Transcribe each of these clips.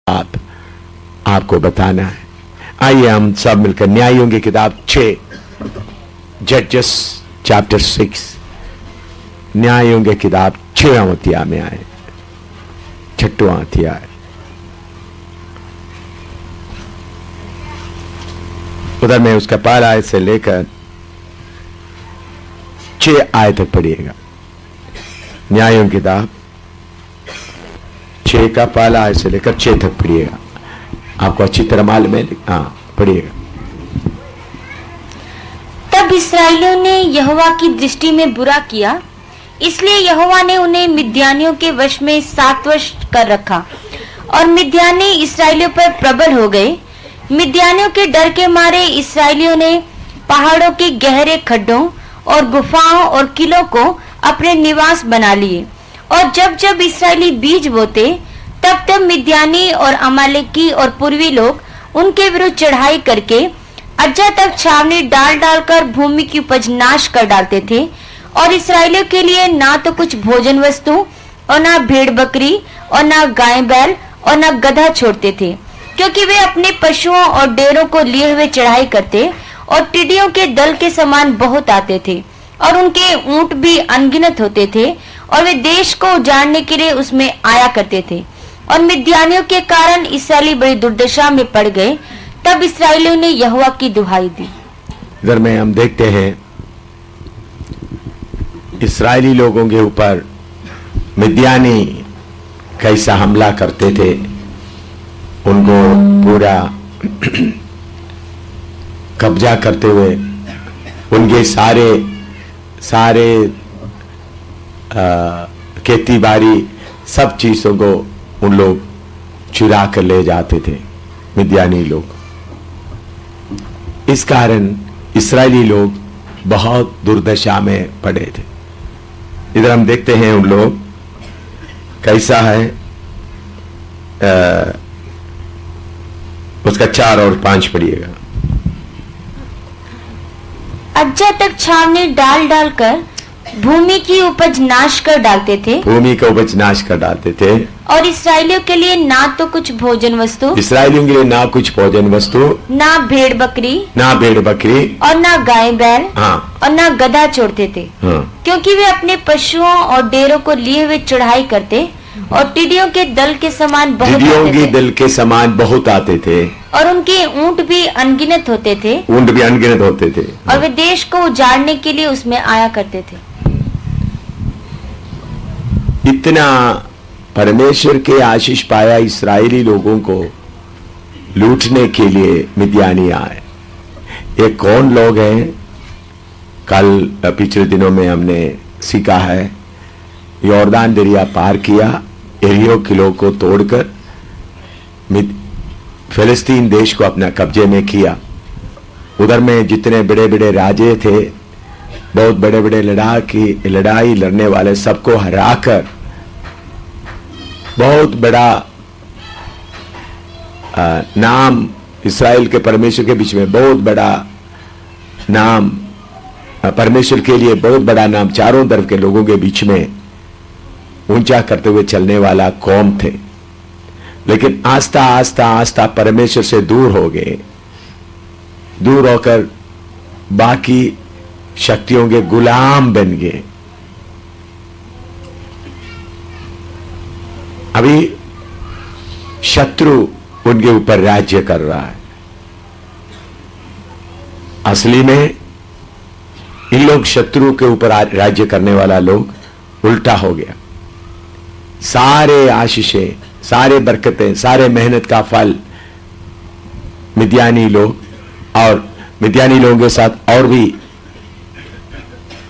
बात आपको बताना है। आइए हम सब मिलकर न्यायों की किताब 6, जजेस चैप्टर 6, न्यायों की किताब 6वां अध्याय में आए, 6वां अध्याय। उधर में उसका पहला आयत से लेकर 6 आयत तक पढ़िएगा। न्यायों की किताब 6 का पहला आयत से लेकर 6 तक पढ़िएगा। आपको अच्छी तरह मालूम है। हाँ, पढ़िएगा। तब इस्राएलियों ने यहोवा की दृष्टि में बुरा किया, इसलिए यहोवा ने उन्हें मिद्यानियों के वश में 7 वर्ष कर रखा, और मिद्यानी इस्राएलियों पर प्रबल हो गए। मिद्यानियों के डर के मारे इस्राएलियों ने पहाड़ों के गहरे खड्डों और गुफाओं और किलों को अपने निवास बना लिए, और जब जब इस्राएली बीज बोते तब तब मिद्यानी और अमालेकी और पूर्वी लोग उनके विरुद्ध चढ़ाई करके अज्जा तक छावनी डाल डालकर भूमि की उपज नाश कर डालते थे, और इस्राएलियों के लिए ना तो कुछ भोजन वस्तु और ना भेड़ बकरी और ना गाय बैल और ना गधा छोड़ते थे, क्योंकि वे अपने पशुओं और डेरों को लिए हुए चढ़ाई करते, और टिड्डियों के दल के समान बहुत आते थे, और उनके ऊंट भी अनगिनत होते थे, और वे देश को उजाड़ने के लिए उसमें आया करते थे। और मिद्यानियों के कारण इस्राएली बड़ी दुर्दशा में पड़ गए। तब इस्राएलियों ने यहोवा की दुहाई दी। इधर में हम देखते हैं इस्राएली लोगों के ऊपर मिद्यानी कैसा हमला करते थे, उनको पूरा कब्जा करते हुए उनके सारे खेती बाड़ी सब चीजों को उन लोग चुरा कर ले जाते थे मिद्यानी लोग। इस कारण इस्राएली लोग बहुत दुर्दशा में पड़े थे। इधर हम देखते हैं उन लोग कैसा है, उसका 4 और 5 पढ़िएगा। अज्जा तक छावनी डाल डालकर भूमि की उपज नाश कर डालते थे, भूमि का उपज नाश कर डालते थे, और इस्राएलियों के लिए ना तो कुछ भोजन वस्तु, इस्राएलियों के लिए ना कुछ भोजन वस्तु, ना भेड़ बकरी और ना गाय बैल, हाँ, और ना गधा छोड़ते थे, हाँ, क्योंकि वे अपने पशुओं और डेरों को लिए हुए चढ़ाई करते, और टिड्डियों के दल के समान बहुत आते थे, और उनके ऊंट भी अनगिनत होते थे, और वे देश को उजाड़ने के लिए उसमें आया करते थे। इतना परमेश्वर के आशीष पाया इस्राएली लोगों को लूटने के लिए मिद्यानी आए। ये कौन लोग हैं? कल पिछले दिनों में हमने सीखा है, यॉर्दान दरिया पार किया, एरियो किलो को तोड़कर फिलिस्तीन देश को अपना कब्जे में किया। उधर में जितने बड़े बड़े राजे थे, बहुत बड़े बड़े लड़ाई लड़ने वाले, सबको हराकर बहुत बड़ा नाम इस्राएल के परमेश्वर के बीच में बहुत बड़ा नाम, परमेश्वर के लिए बहुत बड़ा नाम चारों तरफ के लोगों के बीच में ऊंचा करते हुए चलने वाला कौम थे। लेकिन आस्ता आस्ता आस्ता परमेश्वर से दूर हो गए, दूर होकर बाकी शक्तियों के गुलाम बन गए। अभी शत्रु उनके ऊपर राज्य कर रहा है। असली में इन लोग शत्रु के ऊपर राज्य करने वाला लोग उल्टा हो गया। सारे आशीषें, सारे बरकतें, सारे मेहनत का फल मिद्यानी लोग, और मिद्यानी लोगों के साथ और भी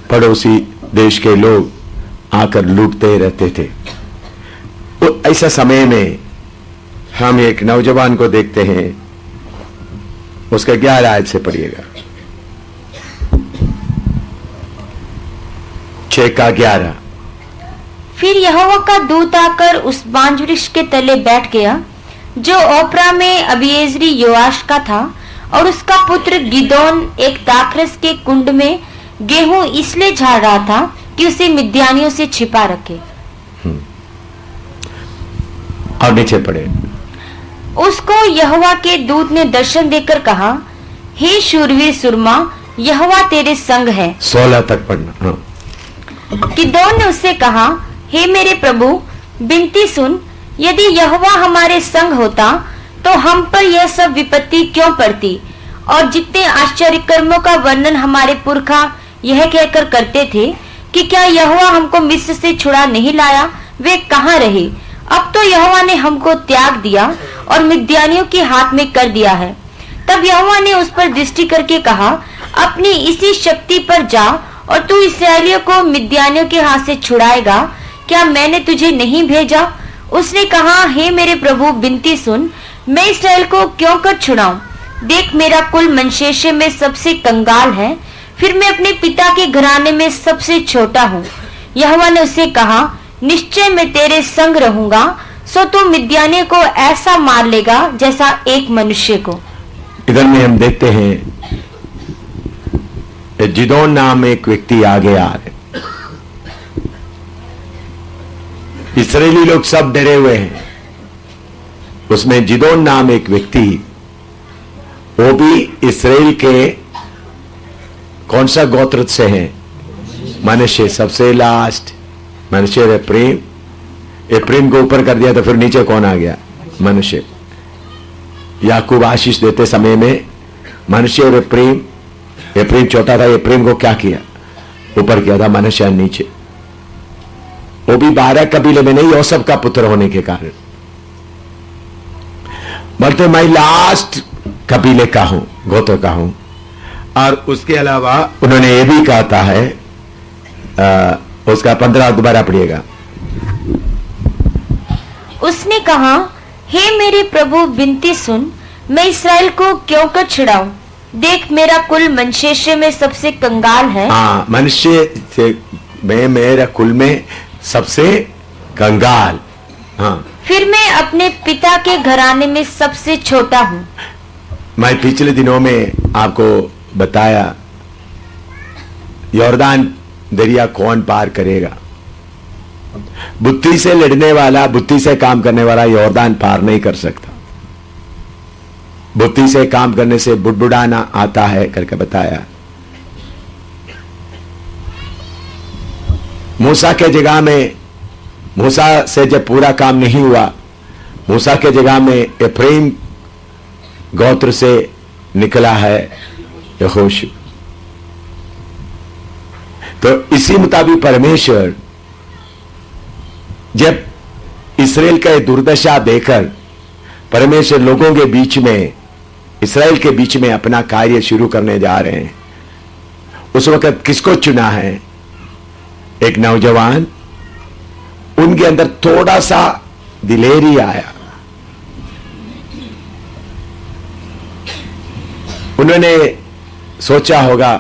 पड़ोसी देश के लोग आकर लूटते रहते थे। तो ऐसा समय में हम एक नौजवान को देखते हैं, उसका 11 आयत से पढ़िएगा, 6 का 11। फिर यहोवा का दूत आकर उस बांज वृक्ष के तले बैठ गया जो ओप्रा में अबीएजरी योआश का था, और उसका पुत्र गिदोन एक दाखरस के कुंड में गेहूं इसलिए झाड़ रहा था कि उसे मिद्यानियों से छिपा रखे। और नीचे पढ़े। उसको यहोवा के दूत ने दर्शन देकर कहा, हे शूरवीर सुरमा, यहोवा तेरे संग है। 16 तक पढ़ना। हाँ। गिदोन ने उससे कहा, हे मेरे प्रभु, विनती सुन, यदि यहोवा हमारे संग होता तो हम पर यह सब विपत्ति क्यों पड़ती, और जितने आश्चर्य कर्मों का वर्णन हमारे पुरखा यह कहकर करते थे कि क्या यहोवा हमको मिस्र से छुड़ा नहीं लाया, वे कहाँ रहे। अब तो यहोवा ने हमको त्याग दिया और मिद्यानियों के हाथ में कर दिया है। तब यहोवा ने उस पर दृष्टि करके कहा, अपनी इसी शक्ति पर जा और तू इस्राएलियों को मिद्यानियों के हाथ से छुड़ाएगा, क्या मैंने तुझे नहीं भेजा। उसने कहा, हे मेरे प्रभु, विनती सुन, मैं इस्राएल को क्यों कर छुड़ाऊं। देख, मेरा कुल मनशेषे में सबसे कंगाल है, फिर मैं अपने पिता के घराने में सबसे छोटा हूँ। यहोवा ने उससे कहा, निश्चय मैं तेरे संग रहूंगा, सो तू मिद्यानियों को ऐसा मार लेगा जैसा एक मनुष्य को। इधर में हम देखते हैं जिदोन नाम एक व्यक्ति आगे आ रहे। इस्राएली लोग सब डरे हुए हैं। उसमें जिदोन नाम एक व्यक्ति, वो भी इस्राएल के कौन सा गोत्र से है, मनुष्य, सबसे लास्ट मनुष्य एप्रीम को ऊपर कर दिया तो फिर नीचे कौन आ गया, मनुष्य। याकूब आशीष देते समय में मनुष्य और एप्रीम छोटा था, एप्रीम को क्या किया, ऊपर किया था, मनुष्य नीचे। वो भी 12 कबीले में नहीं, यूसुफ का पुत्र होने के कारण। बोलते मैं लास्ट कबीले का हूं, गोत्र का हूं। और उसके अलावा उन्होंने ये भी कहा है, उसका 15 दोबारा पढ़िएगा। उसने कहा, हे मेरे प्रभु, विनती सुन, मैं इस्राएल को क्यों कर छुड़ाऊं। देख, मेरा कुल मनशेषे में सबसे कंगाल है। हाँ, मनुष्य से मैं मेरा कुल में सबसे कंगाल। हाँ, फिर मैं अपने पिता के घराने में सबसे छोटा हूँ। मैं पिछले दिनों में आपको बताया, यॉर्दान दरिया कौन पार करेगा। बुद्धि से लड़ने वाला, बुद्धि से काम करने वाला यॉर्दान पार नहीं कर सकता। बुद्धि से काम करने से बुड़बुड़ाना आता है करके बताया। मूसा के जगह में, मूसा से जब पूरा काम नहीं हुआ, मूसा के जगह में एफ्राइम गोत्र से निकला है यहोशू। तो इसी मुताबिक परमेश्वर जब इस्राएल का दुर्दशा देकर परमेश्वर लोगों के बीच में, इस्राएल के बीच में अपना कार्य शुरू करने जा रहे हैं, उस वक्त किसको चुना है, एक नौजवान। उनके अंदर थोड़ा सा दिलेरी आया। उन्होंने सोचा होगा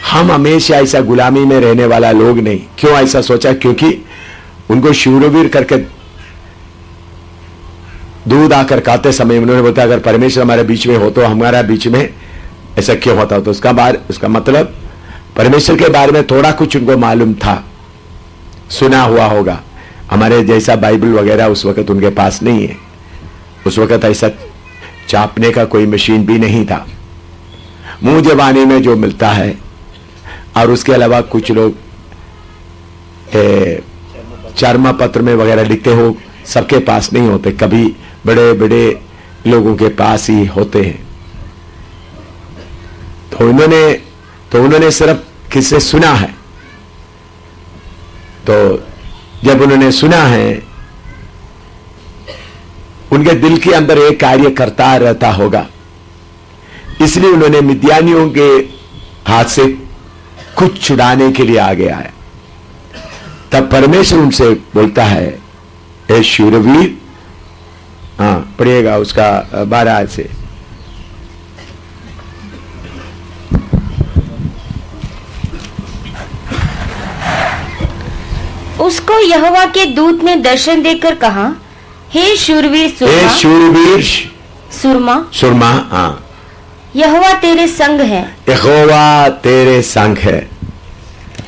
हम हमेशा ऐसा गुलामी में रहने वाला लोग नहीं। क्यों ऐसा सोचा? क्योंकि उनको शूरवीर करके दूध आकर खाते समय उन्होंने बोला अगर परमेश्वर हमारे बीच में हो तो हमारा बीच में ऐसा क्यों होता। तो उसका मतलब परमेश्वर के बारे में थोड़ा कुछ उनको मालूम था, सुना हुआ होगा। हमारे जैसा बाइबल वगैरह उस वक्त उनके पास नहीं है। उस वक्त ऐसा चापने का कोई मशीन भी नहीं था। मुंह जबानी में जो मिलता है, और उसके अलावा कुछ लोग चर्मा पत्र में वगैरह लिखते हो, सबके पास नहीं होते, कभी बड़े बड़े लोगों के पास ही होते हैं। तो उन्होंने सिर्फ किससे सुना है। तो जब उन्होंने सुना है, उनके दिल के अंदर एक कार्य करता रहता होगा, इसलिए उन्होंने मिद्यानियों के हाथ से कुछ छुड़ाने के लिए आगे आया। तब परमेश्वर उनसे बोलता है, ए शूरवीर, हाँ पढ़िएगा उसका 12 से। उसको यहोवा के दूत ने दर्शन देकर कहा, हे शूरवीर सुरमा, हे शूरवीर सुरमा, हाँ, यहोवा तेरे संग है। यहोवा तेरे संग है।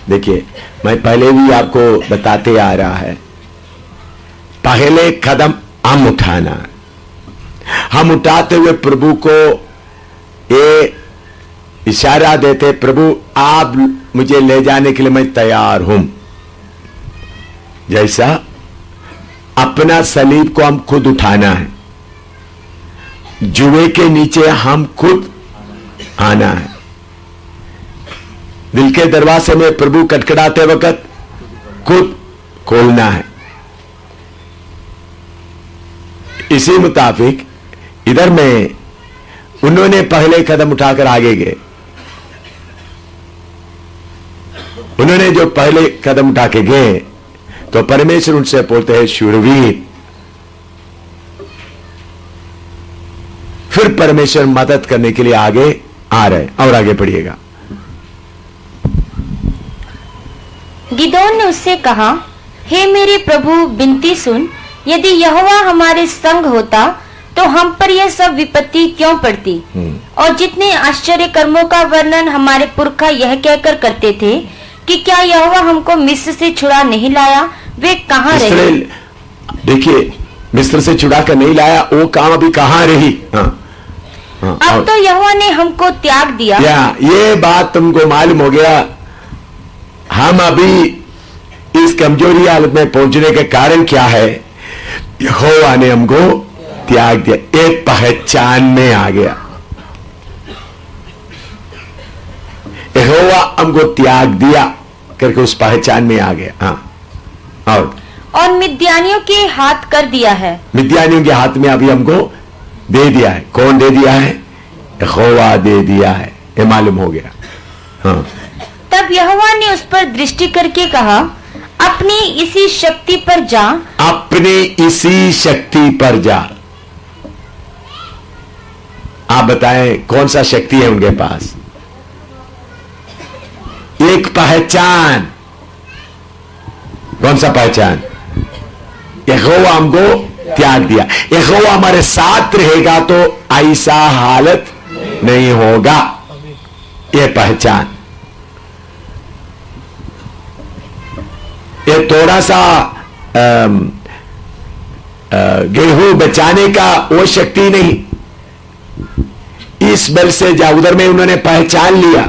देखिए, मैं पहले भी आपको बताते आ रहा है, पहले कदम हम उठाना, हम उठाते हुए प्रभु को ये इशारा देते, प्रभु आप मुझे ले जाने के लिए मैं तैयार हूं। जैसा अपना सलीब को हम खुद उठाना है, जुए के नीचे हम खुद आना है। दिल के दरवाजे में प्रभु खटखटाते वक्त खुद खोलना है। इसी मुताबिक इधर में उन्होंने पहले कदम उठाकर आगे गए। उन्होंने जो पहले कदम उठा के गए तो परमेश्वर उनसे बोलते हैं शूरवीर। फिर परमेश्वर मदद करने के लिए आगे आ रहे। और आगे पढ़िएगा। गिदोन ने उससे कहा, हे मेरे प्रभु विनती सुन, यदि यहोवा हमारे संग होता तो हम पर यह सब विपत्ति क्यों पड़ती। और जितने आश्चर्य कर्मों का वर्णन हमारे पुरखा यह कहकर करते थे कि क्या यहोवा हमको मिस्र से छुड़ा नहीं लाया, वे कहाँ रहे। देखिए, मिस्र से छुड़ा कर नहीं लाया, वो काम अभी कहाँ रही। अब तो यहोवा ने हमको त्याग दिया। ये बात तुमको मालूम हो गया। हम अभी इस कमजोरी हालत में पहुंचने के कारण क्या है, यहोवा ने हमको त्याग दिया। एक पहचान में आ गया, यहोवा हमको त्याग दिया करके उस पहचान में आ गया। हाँ, और मिद्यानियों के हाथ कर दिया है। मिद्यानियों के हाथ में अभी हमको दे दिया है। कौन दे दिया है? यहोवा दे दिया है, ये मालूम हो गया। हाँ। तब यहोवा ने उस पर दृष्टि करके कहा, अपनी इसी शक्ति पर जा। अपनी इसी शक्ति पर जा। आप बताएं कौन सा शक्ति है उनके पास? एक पहचान। कौन सा पहचान? यहोवा हमको त्याग दिया। यहोवा हमारे साथ रहेगा तो ऐसा हालत नहीं होगा। यह पहचान, ये थोड़ा सा गेहूं बचाने का वो शक्ति नहीं। इस बल से जा, उधर में उन्होंने पहचान लिया।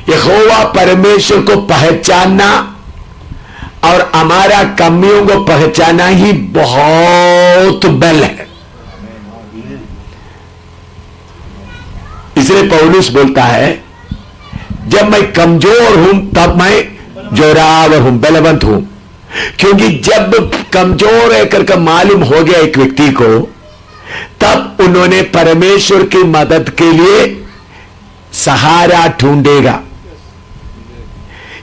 यहोवा परमेश्वर को पहचानना और हमारा कमियों को पहचाना ही बहुत बल है। इसलिए पौलुस बोलता है, जब मैं कमजोर हूं तब मैं जोरावर हूं, बलवंत हूं। क्योंकि जब कमजोर है करके मालूम हो गया एक व्यक्ति को, तब उन्होंने परमेश्वर की मदद के लिए सहारा ढूंढेगा।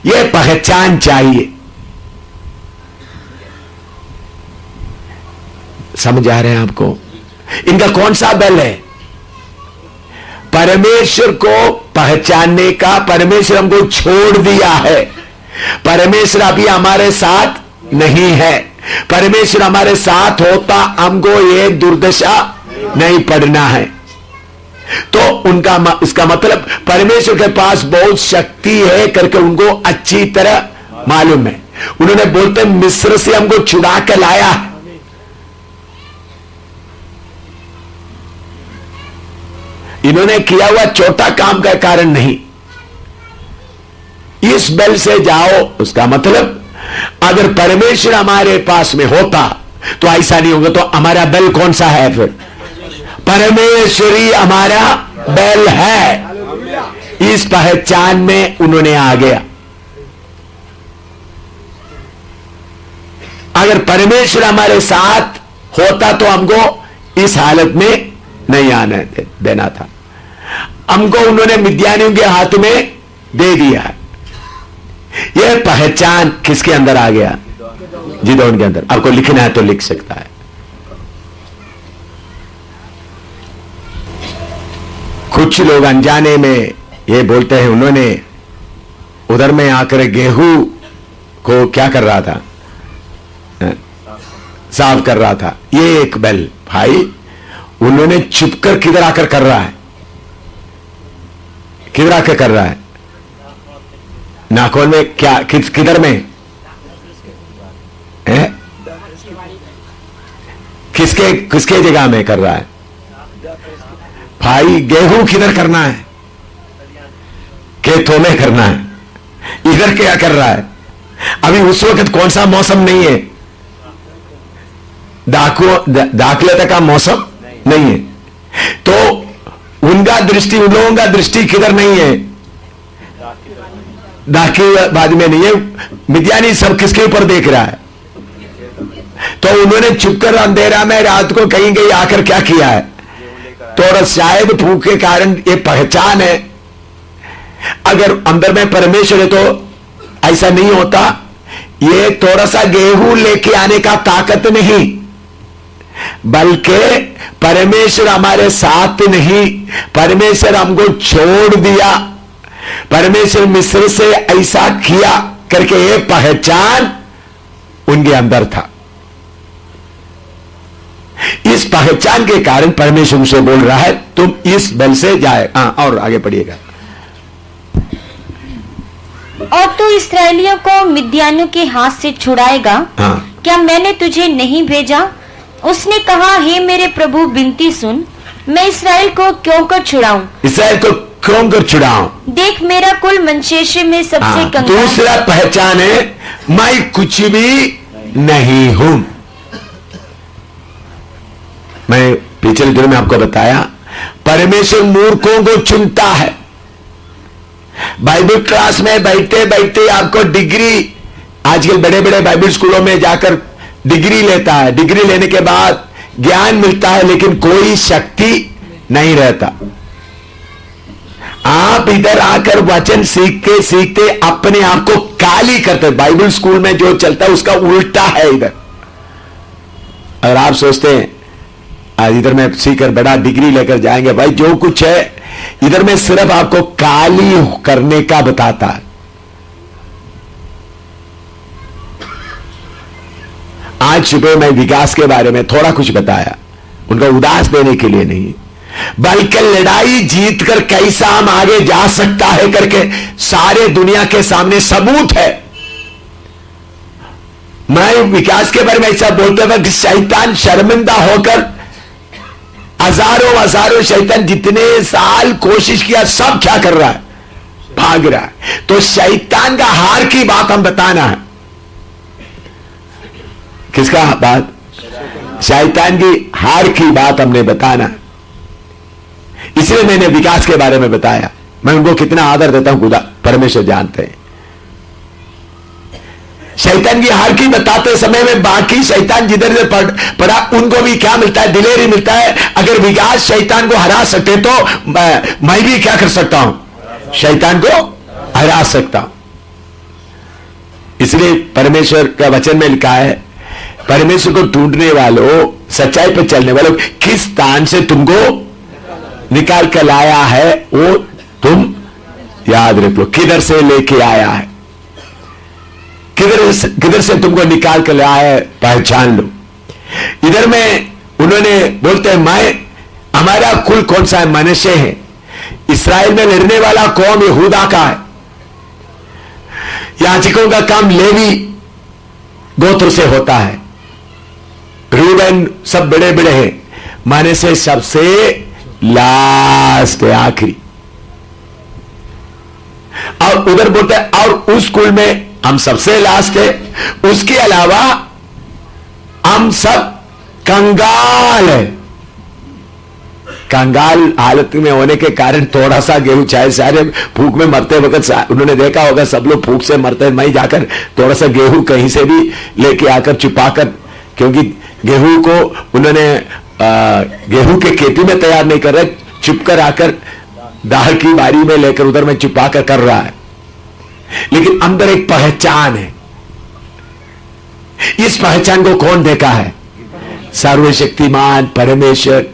यह पहचान चाहिए। समझ आ रहे हैं आपको? इनका कौन सा बल है? परमेश्वर को पहचानने का। परमेश्वर हमको छोड़ दिया है। परमेश्वर अभी हमारे साथ नहीं है। परमेश्वर हमारे साथ होता हमको ये दुर्दशा नहीं पड़ना है। तो उनका इसका मतलब परमेश्वर के पास बहुत शक्ति है करके उनको अच्छी तरह मालूम है। उन्होंने बोलते मिस्र से हमको छुड़ा के लाया। इन्होंने किया हुआ छोटा काम का कारण नहीं। इस बल से जाओ, उसका मतलब अगर परमेश्वर हमारे पास में होता तो ऐसा नहीं होगा। तो हमारा बल कौन सा है? फिर परमेश्वरी हमारा बल है। इस पहचान में उन्होंने आ गया। अगर परमेश्वर हमारे साथ होता तो हमको इस हालत में नहीं आने देना था। हमको उन्होंने मिद्यानियों के हाथ में दे दिया है। यह पहचान किसके अंदर आ गया? जिदोन के अंदर। आपको लिखना है तो लिख सकता है। कुछ लोग अनजाने में ये बोलते हैं, उन्होंने उधर में आकर गेहूं को क्या कर रहा था? साफ कर रहा था। ये एक बल भाई, उन्होंने छुपकर किधर आकर कर रहा है? किधर आकर कर रहा है? नाखून में क्या? किधर में है? किसके किसके जगह में कर रहा है? भाई गेहूं किधर करना है? खेतों में करना है। इधर क्या कर रहा है? अभी उस वक्त कौन सा मौसम नहीं है? दाखिलता का मौसम नहीं है। तो उनका दृष्टि, उन लोगों का दृष्टि किधर नहीं है? दाखिलबाद में नहीं है। मिद्यानी सब किसके ऊपर देख रहा है? तो उन्होंने छुपकर अंधेरा में रात को कहीं कहीं आकर क्या किया है? थोड़ा शायद भूख के कारण ये पहचान है। अगर अंदर में परमेश्वर है तो ऐसा नहीं होता। ये थोड़ा सा गेहूं लेके आने का ताकत नहीं, बल्कि परमेश्वर हमारे साथ नहीं, परमेश्वर हमको छोड़ दिया, परमेश्वर मिस्र से ऐसा किया करके ये पहचान उनके अंदर था। इस पहचान के कारण परमेश्वर उनसे बोल रहा है तुम इस बल से जाए। और आगे पढ़िएगा। और तू इस्राएलियों को मिद्यानियों के हाथ से छुड़ाएगा। क्या मैंने तुझे नहीं भेजा? उसने कहा, हे मेरे प्रभु, विनती सुन, मैं इसराइल को क्यों कर छुड़ाऊं? इसराइल को क्यों कर छुड़ाऊं? देख, मेरा कुल मनशेष में सबसे कंगाल। दूसरा पहचान है, मैं कुछ भी नहीं हूं। मैं पिछले दिन में आपको बताया, परमेश्वर मूर्खों को चुनता है। बाइबल क्लास में बैठते बैठे आपको डिग्री, आजकल बड़े बड़े बाइबल स्कूलों में जाकर डिग्री लेता है, डिग्री लेने के बाद ज्ञान मिलता है, लेकिन कोई शक्ति नहीं रहता। आप इधर आकर वचन सीखते सीखते अपने आप को काली करते। बाइबल स्कूल में जो चलता है उसका उल्टा है इधर। अगर आप सोचते हैं आज इधर में सीखकर बड़ा डिग्री लेकर जाएंगे, भाई जो कुछ है इधर में सिर्फ आपको काली करने का बताता है। आज सुबह मैं विकास के बारे में थोड़ा कुछ बताया, उनका उदास देने के लिए नहीं, बल्कि लड़ाई जीतकर कैसा हम आगे जा सकता है करके सारे दुनिया के सामने सबूत है। मैं विकास के बारे में ऐसा बोलता था कि शैतान शर्मिंदा होकर, हजारों हजारों शैतान जितने साल कोशिश किया, सब क्या कर रहा है? भाग रहा है। तो शैतान का हार की बात हम बताना है। किसका बात? शैतान की हार की बात हमने बताना है। इसलिए मैंने विकास के बारे में बताया। मैं उनको कितना आदर देता हूं खुदा परमेश्वर जानते हैं। शैतान की हार की बताते समय में बाकी शैतान जिधर से पड़ा उनको भी क्या मिलता है? दिलेरी मिलता है। अगर विकास शैतान को हरा सकते तो मैं भी क्या कर सकता हूं? शैतान को हरा सकता हूं। इसलिए परमेश्वर का वचन में लिखा है, परमेश्वर को ढूंढने वालों, सच्चाई पर चलने वालों, किस स्थान से तुमको निकाल कर लाया है वो तुम याद रख लो। किधर से लेके आया है, किधर से तुमको निकाल कर लाया है, पहचान लो। इधर में उन्होंने बोलते हैं, मैं, हमारा कुल कौन सा है? मनुष्य है। इस्राएल में लड़ने वाला कौम यहूदा का है। याजकों का काम लेवी गोत्र से होता है। रूबेन सब बड़े बड़े हैं, मनुष्य सबसे लास्ट है, आखिरी। और उधर बोलते हैं, और उस कुल में हम सबसे लास्ट है, उसके अलावा हम सब कंगाल है। कंगाल हालत में होने के कारण थोड़ा सा गेहूं, चाहे सारे भूख में मरते वक्त उन्होंने देखा होगा सब लोग भूख से मरते हैं, मैं जाकर थोड़ा सा गेहूं कहीं से भी लेके आकर छुपाकर, क्योंकि गेहूं को उन्होंने गेहूं के खेती में तैयार नहीं कर रहे, छुपकर आकर दाल की बारी में लेकर उधर में छुपा कर रहा है। लेकिन अंदर एक पहचान है। इस पहचान को कौन देखा है? सर्वशक्तिमान परमेश्वर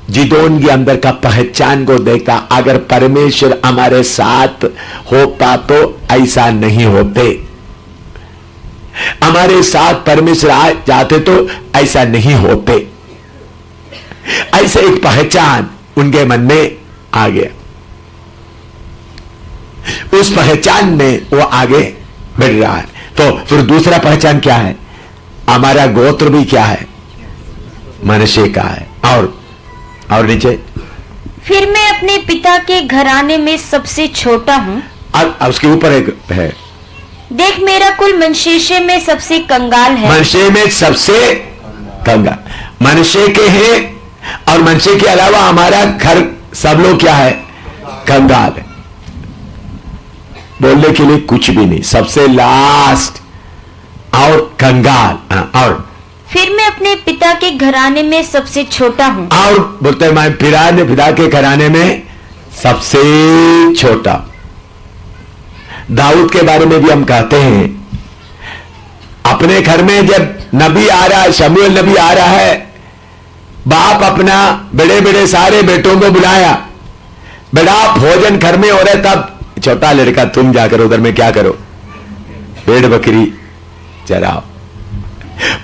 जिदोन के अंदर का पहचान को देखता। अगर परमेश्वर हमारे साथ होता तो ऐसा नहीं होते, हमारे साथ परमेश्वर आ जाते तो ऐसा नहीं होते। ऐसे एक पहचान उनके मन में आ गया। उस पहचान में वो आगे बढ़ रहा है। तो फिर दूसरा पहचान क्या है? हमारा गोत्र भी क्या है? मनुष्य का है। और नीचे, फिर मैं अपने पिता के घराने में सबसे छोटा हूँ। अब उसके ऊपर एक है, देख मेरा कुल मनुष्य में सबसे कंगाल है। मनुष्य में सबसे कंगाल मनुष्य के हैं, और मनुष्य के अलावा हमारा घर सब लोग क्या है? कंगाल है, बोलने के लिए कुछ भी नहीं, सबसे लास्ट और कंगाल। और फिर मैं अपने पिता के घराने में सबसे छोटा हूँ। और बोलते हैं मैं पिता के घराने में सबसे छोटा। दाऊद के बारे में भी हम कहते हैं, अपने घर में जब नबी आ रहा है, शमूएल नबी आ रहा है, बाप अपना बड़े बड़े सारे बेटों को बुलाया, बड़ा भोजन घर में हो रहा है, तब छोटा लड़का तुम जाकर उधर में क्या करो? भेड़ बकरी चराओ।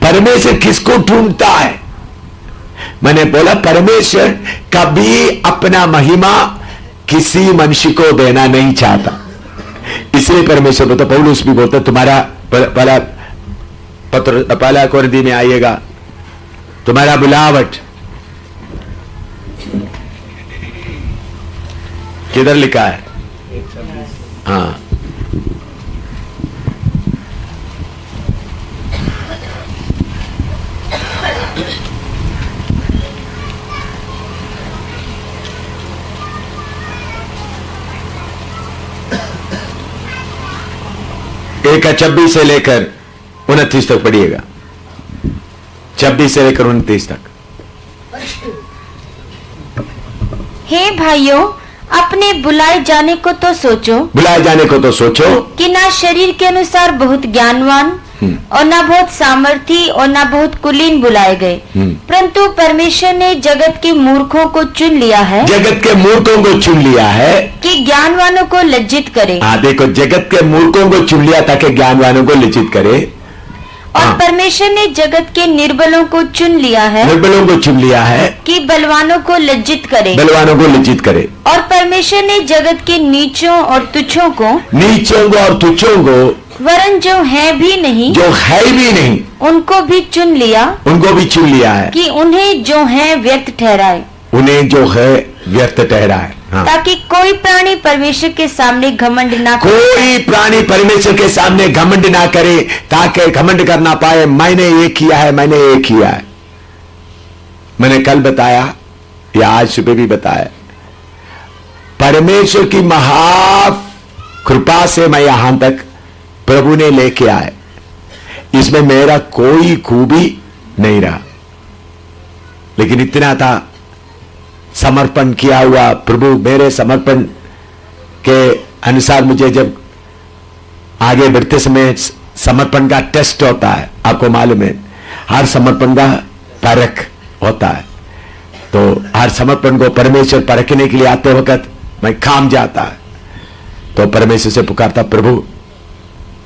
परमेश्वर किसको ढूंढता है? मैंने बोला परमेश्वर कभी अपना महिमा किसी मनुष्य को देना नहीं चाहता, इसलिए परमेश्वर बोलता, पौलुस भी बोलता, तुम्हारा पहला पत्र पहला कोरिन्थी में आइएगा, तुम्हारा बुलावट किधर लिखा है? हाँ, एक 26 से लेकर 29 तक पढ़िएगा, 26 से लेकर 29 तक। हे भाइयों, अपने बुलाए जाने को तो सोचो, बुलाए जाने को तो सोचो कि ना शरीर के अनुसार बहुत ज्ञानवान और ना बहुत सामर्थी और ना बहुत कुलीन बुलाए गए, परंतु परमेश्वर ने जगत के मूर्खों को चुन लिया है, जगत के मूर्खों को चुन लिया है कि ज्ञानवानों को लज्जित करे। देखो, जगत के मूर्खों को चुन लिया ताकि ज्ञानवानों को लज्जित करे। और परमेश्वर ने जगत के निर्बलों को चुन लिया है, निर्बलों को चुन लिया है कि बलवानों को लज्जित करे। बलवानों को लज्जित करे। और परमेश्वर ने जगत के नीचों और तुच्छों को वरन जो है भी नहीं, उनको भी चुन लिया है कि उन्हें जो है व्यर्थ ठहराए, ताकि कोई प्राणी परमेश्वर के सामने घमंड ना करे। कोई प्राणी परमेश्वर के सामने घमंड ना करे, ताकि घमंड करना पाए, मैंने ये किया है, मैंने ये किया है। मैंने कल बताया या आज सुबह भी बताया, परमेश्वर की महा कृपा से मैं यहां तक प्रभु ने लेके आए, इसमें मेरा कोई खूबी नहीं रहा, लेकिन इतना था समर्पण किया हुआ। प्रभु मेरे समर्पण के अनुसार मुझे जब आगे बढ़ते समय समर्पण का टेस्ट होता है, आपको मालूम है, हर समर्पण का परख होता है, तो हर समर्पण को परमेश्वर परखने के लिए आते वक्त मैं काम जाता है, तो परमेश्वर से पुकारता, प्रभु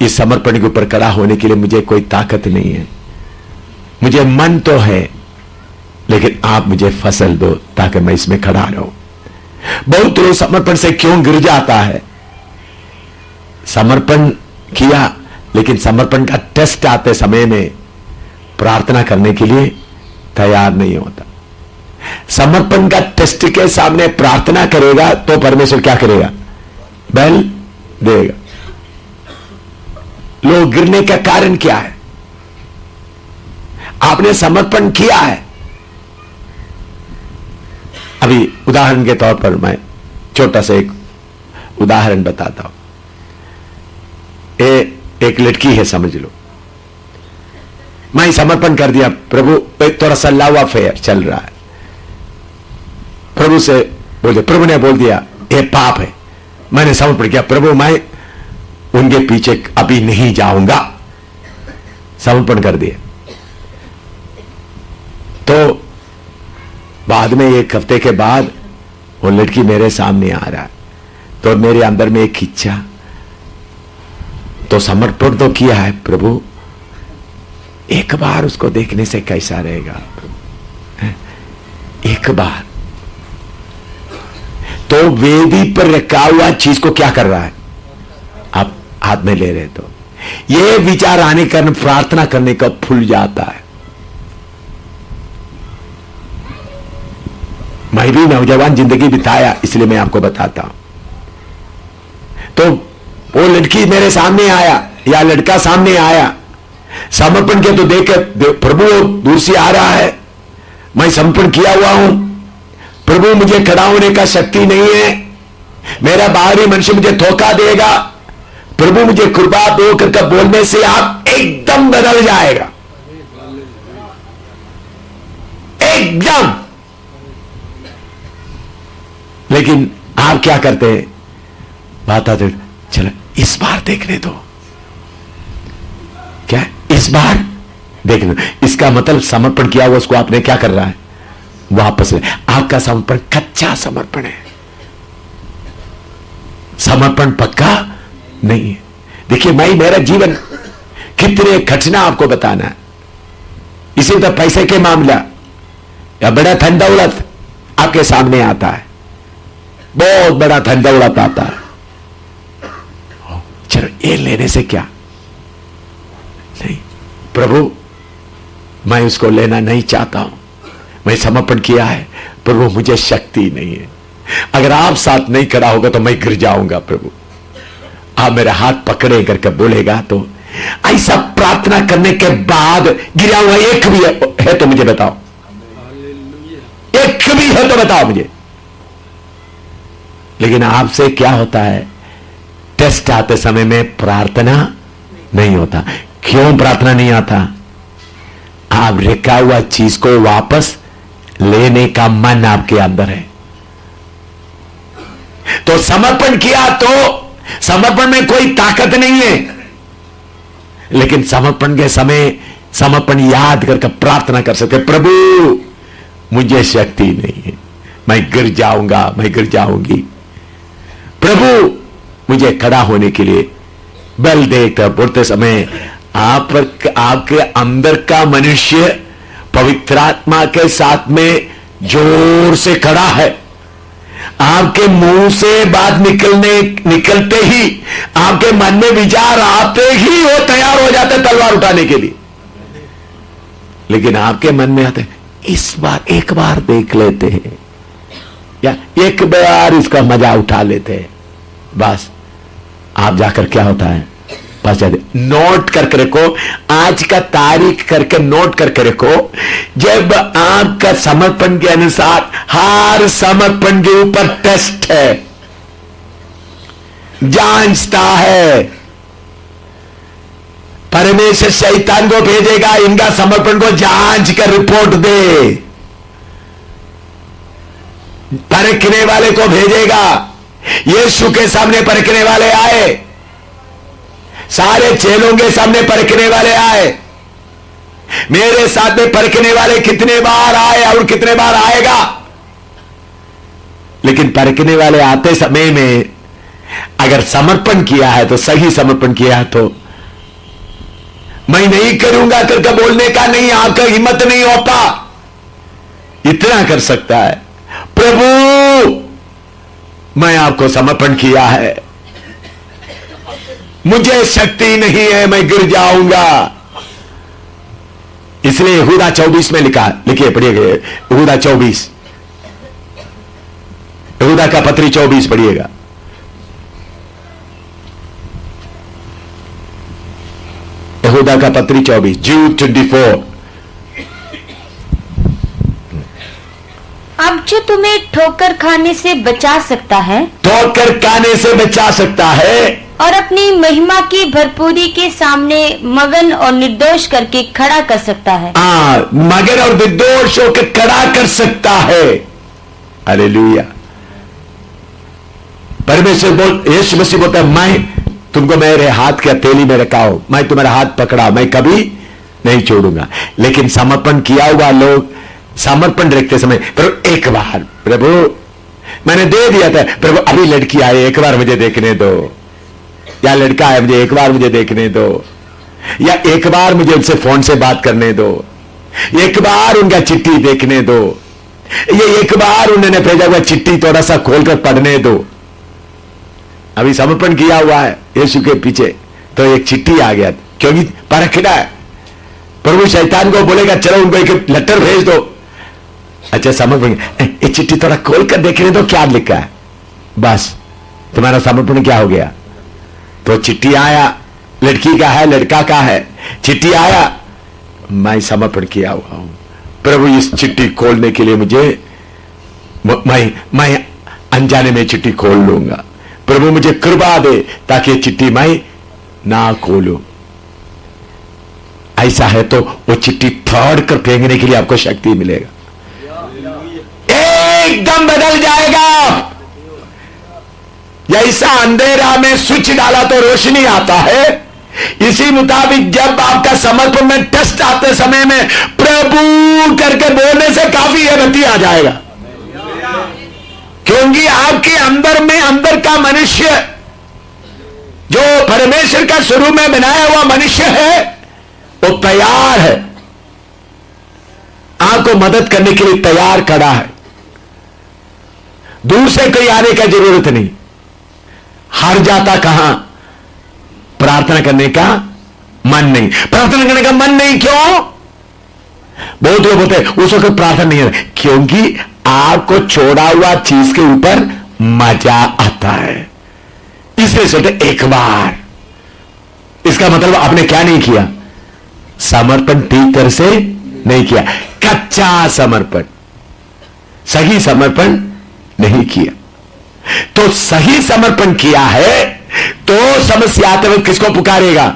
इस समर्पण के ऊपर खड़ा होने के लिए मुझे कोई ताकत नहीं है, मुझे मन तो है, लेकिन आप मुझे फसल दो ताकि मैं इसमें खड़ा रहूं। बहुत लोग समर्पण से क्यों गिर जाता है? समर्पण किया, लेकिन समर्पण का टेस्ट आते समय में प्रार्थना करने के लिए तैयार नहीं होता। समर्पण का टेस्ट के सामने प्रार्थना करेगा तो परमेश्वर क्या करेगा? बल देगा। लोग गिरने का कारण क्या है? आपने समर्पण किया है। अभी उदाहरण के तौर पर मैं छोटा सा एक उदाहरण बताता हूं। एक लड़की है, समझ लो, मैं समर्पण कर दिया, प्रभु थोड़ा सा लव अफेयर चल रहा है, प्रभु से बोले, प्रभु ने बोल दिया ये पाप है, मैंने समर्पण किया, प्रभु मैं उनके पीछे अभी नहीं जाऊंगा, समर्पण कर दिया। तो बाद में एक हफ्ते के बाद वो लड़की मेरे सामने आ रहा है, तो मेरे अंदर में एक इच्छा, तो समर्पण तो किया है, प्रभु एक बार उसको देखने से कैसा रहेगा, एक बार। तो वेदी पर रखा हुआ चीज को क्या कर रहा है? आप हाथ में ले रहे, तो ये विचार आने के कारण प्रार्थना करने का भूल जाता है। मैं भी नौजवान जिंदगी बिताया, इसलिए मैं आपको बताता हूं। तो वो लड़की मेरे सामने आया या लड़का सामने आया, समर्पण किया तो देख प्रभु दूर से आ रहा है, मैं समर्पण किया हुआ हूं, प्रभु मुझे खड़ा होने का शक्ति नहीं है, मेरा बाहरी मनुष्य मुझे धोखा देगा, प्रभु मुझे कृपा दो करके बोलने से आप एकदम बदल जाएगा, एकदम। लेकिन आप क्या करते हैं, बात आते चलो इस बार देखने दो, क्या इस बार देखने दो, इसका मतलब समर्पण किया हुआ उसको आपने क्या कर रहा है, वापस ले। आपका समर्पण कच्चा समर्पण है, समर्पण पक्का नहीं है। देखिए मैं मेरा जीवन कितने कठिन आपको बताना है। इसी तरह पैसे के मामला या बड़ा धन दौलत आपके सामने आता है, बहुत बड़ा धन दौलत आता है, चलो ये लेने से क्या नहीं, प्रभु मैं उसको लेना नहीं चाहता हूं, मैं समर्पण किया है, प्रभु मुझे शक्ति नहीं है। अगर आप साथ नहीं खड़ा होगा तो मैं गिर जाऊंगा, प्रभु आप मेरे हाथ पकड़े करके बोलेगा तो ऐसा प्रार्थना करने के बाद गिरा हुआ एक भी है तो मुझे बताओ, एक भी है तो बताओ मुझे। लेकिन आपसे क्या होता है, टेस्ट आते समय में प्रार्थना नहीं होता। क्यों प्रार्थना नहीं आता, आप रखा हुआ चीज को वापस लेने का मन आपके अंदर है। तो समर्पण किया तो समर्पण में कोई ताकत नहीं है, लेकिन समर्पण के समय समर्पण याद करके प्रार्थना कर सकते, प्रभु मुझे शक्ति नहीं है, मैं गिर जाऊंगा, मैं गिर जाऊंगी, प्रभु मुझे खड़ा होने के लिए बल देकर बोलते समय आपके अंदर का मनुष्य पवित्र आत्मा के साथ में जोर से खड़ा है। आपके मुंह से बात निकलते ही आपके मन में विचार आते ही वो तैयार हो जाते तलवार उठाने के लिए। लेकिन आपके मन में आते इस बार एक बार देख लेते हैं या एक बार इसका मजा उठा लेते हैं, बस आप जाकर क्या होता है, बस नोट करके रखो, आज का तारीख करके नोट करके रखो। जब आपका समर्पण के अनुसार हर समर्पण के ऊपर टेस्ट है, जांचता है, परमेश्वर शैतान को भेजेगा इनका समर्पण को जांच कर रिपोर्ट दे, परखने वाले को भेजेगा। यीशु के सामने परखने वाले आए, सारे चेलों के सामने परखने वाले आए, मेरे साथ में परखने वाले कितने बार आए और कितने बार आएगा। लेकिन परखने वाले आते समय में अगर समर्पण किया है तो सही समर्पण किया है तो मैं नहीं करूंगा करके बोलने का नहीं, आपका हिम्मत नहीं होता। इतना कर सकता है, प्रभु मैं आपको समर्पण किया है, मुझे शक्ति नहीं है, मैं गिर जाऊंगा। इसलिए यहूदा 24 में लिखा, लिखिए पढ़िएगा यहूदा 24, यहूदा का पत्री 24 पढ़िएगा। यहूदा का पत्री 24 Jude 24। अब जो तुम्हें ठोकर खाने से बचा सकता है, ठोकर खाने से बचा सकता है और अपनी महिमा की भरपूरी के सामने मगन और निर्दोष करके खड़ा कर सकता है। मगन और निर्दोष होकर खड़ा कर सकता है। हालेलुया। परमेश्वर बोल, यीशु मसीह बोलता है मैं तुमको मेरे हाथ के हथेली में रखा हूं, मैं तुम्हारा हाथ पकड़ा, मैं कभी नहीं छोड़ूंगा। लेकिन समर्पण किया हुआ लोग समर्पण रखते समय प्रभु एक बार, प्रभु मैंने दे दिया था, प्रभु अभी लड़की आई एक बार मुझे देखने दो, या लड़का है मुझे एक बार मुझे देखने दो, या एक बार मुझे उनसे फोन से बात करने दो, एक बार उनका चिट्ठी देखने दो, ये एक बार उन्होंने भेजा हुआ चिट्ठी थोड़ा सा खोलकर पढ़ने दो। अभी समर्पण किया हुआ है यीशु के पीछे तो एक चिट्ठी आ गया, क्योंकि परखना है। प्रभु शैतान को बोलेगा चलो उनको एक लेटर भेज दो, अच्छा समर्पण, ये चिट्ठी थोड़ा खोल कर देख रहे तो क्या लिखा है, बस तुम्हारा समर्पण क्या हो गया। तो चिट्ठी आया, लड़की का है, लड़का का है, चिट्ठी आया, मैं समर्पण किया हुआ हूं प्रभु। इस चिट्ठी खोलने के लिए मुझे, मैं अनजाने में चिट्ठी खोल लूंगा, प्रभु मुझे कृपा दे ताकि ये चिट्ठी मैं ना खोलूं। ऐसा है तो वो चिट्ठी फाड़ कर फेंकने के लिए आपको शक्ति मिलेगा, एकदम बदल जाएगा। जैसा अंधेरा में स्विच डाला तो रोशनी आता है, इसी मुताबिक जब आपका समर्पण में टेस्ट आते समय में प्रभु करके बोलने से काफी है बत्ती आ जाएगा। क्योंकि आपके अंदर में, अंदर का मनुष्य जो परमेश्वर का शुरू में बनाया हुआ मनुष्य है वो तैयार है, आपको मदद करने के लिए तैयार खड़ा है। दूर से कोई आने का जरूरत नहीं। हार जाता कहां, प्रार्थना करने का मन नहीं, प्रार्थना करने का मन नहीं। क्यों? बहुत लोग बोलते हैं उस वक्त प्रार्थना नहीं है, क्योंकि आपको छोड़ा हुआ चीज के ऊपर मजा आता है, इसलिए सोचते एक बार। इसका मतलब आपने क्या नहीं किया, समर्पण ठीक तरह से नहीं किया, कच्चा समर्पण, सही समर्पण नहीं किया। तो सही समर्पण किया है तो समस्या आते वक्त किसको पुकारेगा,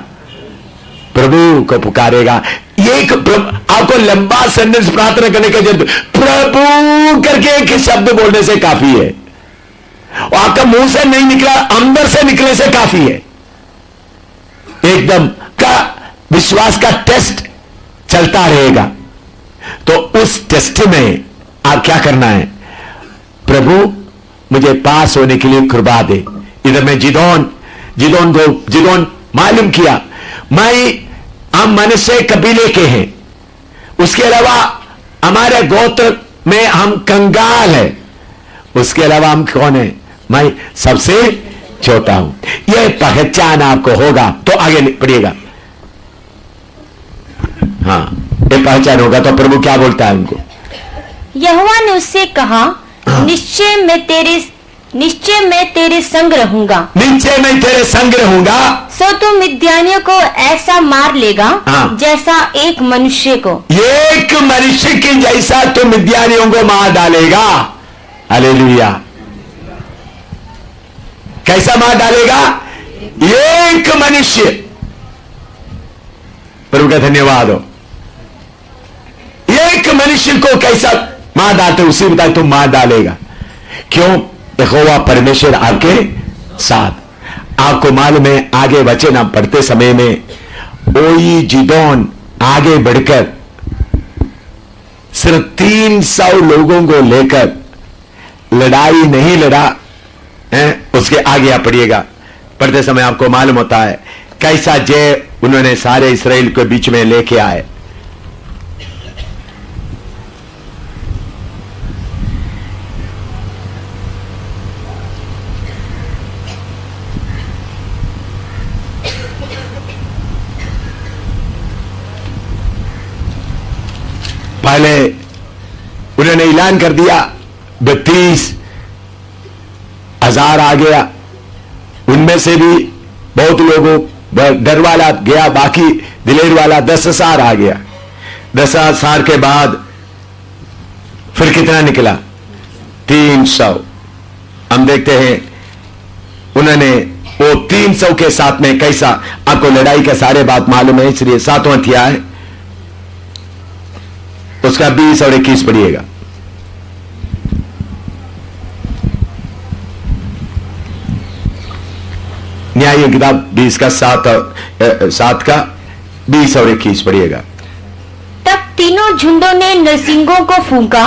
प्रभु को पुकारेगा। एक आपको लंबा सेंटेंस प्रार्थना करने का जरूरत, प्रभु करके एक शब्द बोलने से काफी है, और आपका मुंह से नहीं निकला, अंदर से निकलने से काफी है। एकदम का विश्वास का टेस्ट चलता रहेगा। तो उस टेस्ट में आप क्या करना है, प्रभु मुझे पास होने के लिए कृपा दे। इधर में जिदोन मालूम किया हम मनुष्य कबीले के हैं, उसके अलावा हमारे गोत्र में हम कंगाल हैं, उसके अलावा हम कौन है, मैं सबसे छोटा हूं। यह पहचान आपको होगा तो आगे पढ़िएगा। हाँ, ये पहचान होगा तो प्रभु क्या बोलता है उनको। यहोवा ने उससे कहा, निश्चय मैं तेरे संग रहूंगा, निश्चय मैं तेरे संग रहूंगा। सो तू मिद्यानियों को ऐसा मार लेगा जैसा एक मनुष्य को, एक मनुष्य के जैसा तू मिद्यानियों को मार डालेगा। हालेलुया। कैसा मार डालेगा, एक मनुष्य। प्रभु का धन्यवाद हो। एक मनुष्य को कैसा मार डालते उसी बताए तुम मार डालेगा। क्यों? यहोवा परमेश्वर आपके साथ। आपको मालूम है आगे वचन आप पढ़ते समय में ओई जिदोन आगे बढ़कर सिर्फ 300 लोगों को लेकर लड़ाई नहीं लड़ा है। उसके आगे आप पढ़िएगा, पढ़ते समय आपको मालूम होता है कैसा जय उन्होंने सारे इस्राएल के बीच में लेके आए। पहले उन्होंने ऐलान कर दिया 32,000 आ गया, उनमें से भी बहुत लोगों डर वाला गया, बाकी दिलेर वाला 10,000 आ गया। 10,000 के बाद फिर कितना निकला, 300। हम देखते हैं उन्होंने वो 300 के साथ में कैसा, आपको लड़ाई का सारे बात मालूम है, इसलिए 7वां अध्याय उसका 20 और 21 पढ़िएगा। न्याय किताब 20 का 7 का 20 और 21 पढ़िएगा। तब तीनों झुंडों ने नरसिंगों को फूंका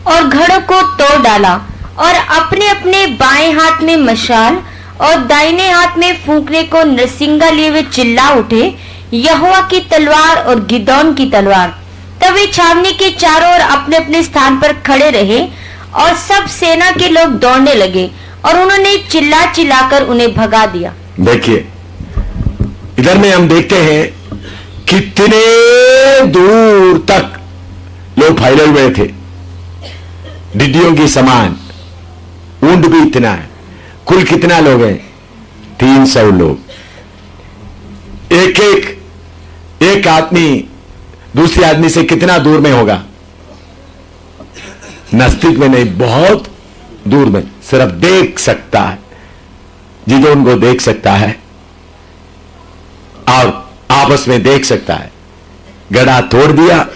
और घड़ों को तोड़ डाला, और अपने अपने बाएं हाथ में मशाल और दाहिने हाथ में फूंकने को नरसिंगा लिए वे चिल्ला उठे, यहोवा की तलवार और गिदोन की तलवार। तब वे छावनी के चारों ओर अपने अपने स्थान पर खड़े रहे, और सब सेना के लोग दौड़ने लगे, और उन्होंने चिल्ला चिल्लाकर उन्हें भगा दिया। देखिए इधर में हम देखते हैं कितने दूर तक लोग फैले हुए थे। डिड्डियों की समान, ऊंट भी इतना है। कुल कितना लोग हैं? 300 लोग। एक आदमी दूसरे आदमी से कितना दूर में होगा? नजदीक में नहीं, बहुत दूर में, सिर्फ देख सकता है, जिधर उनको देख सकता है और आपस में देख सकता है। गड़ा तोड़ दिया,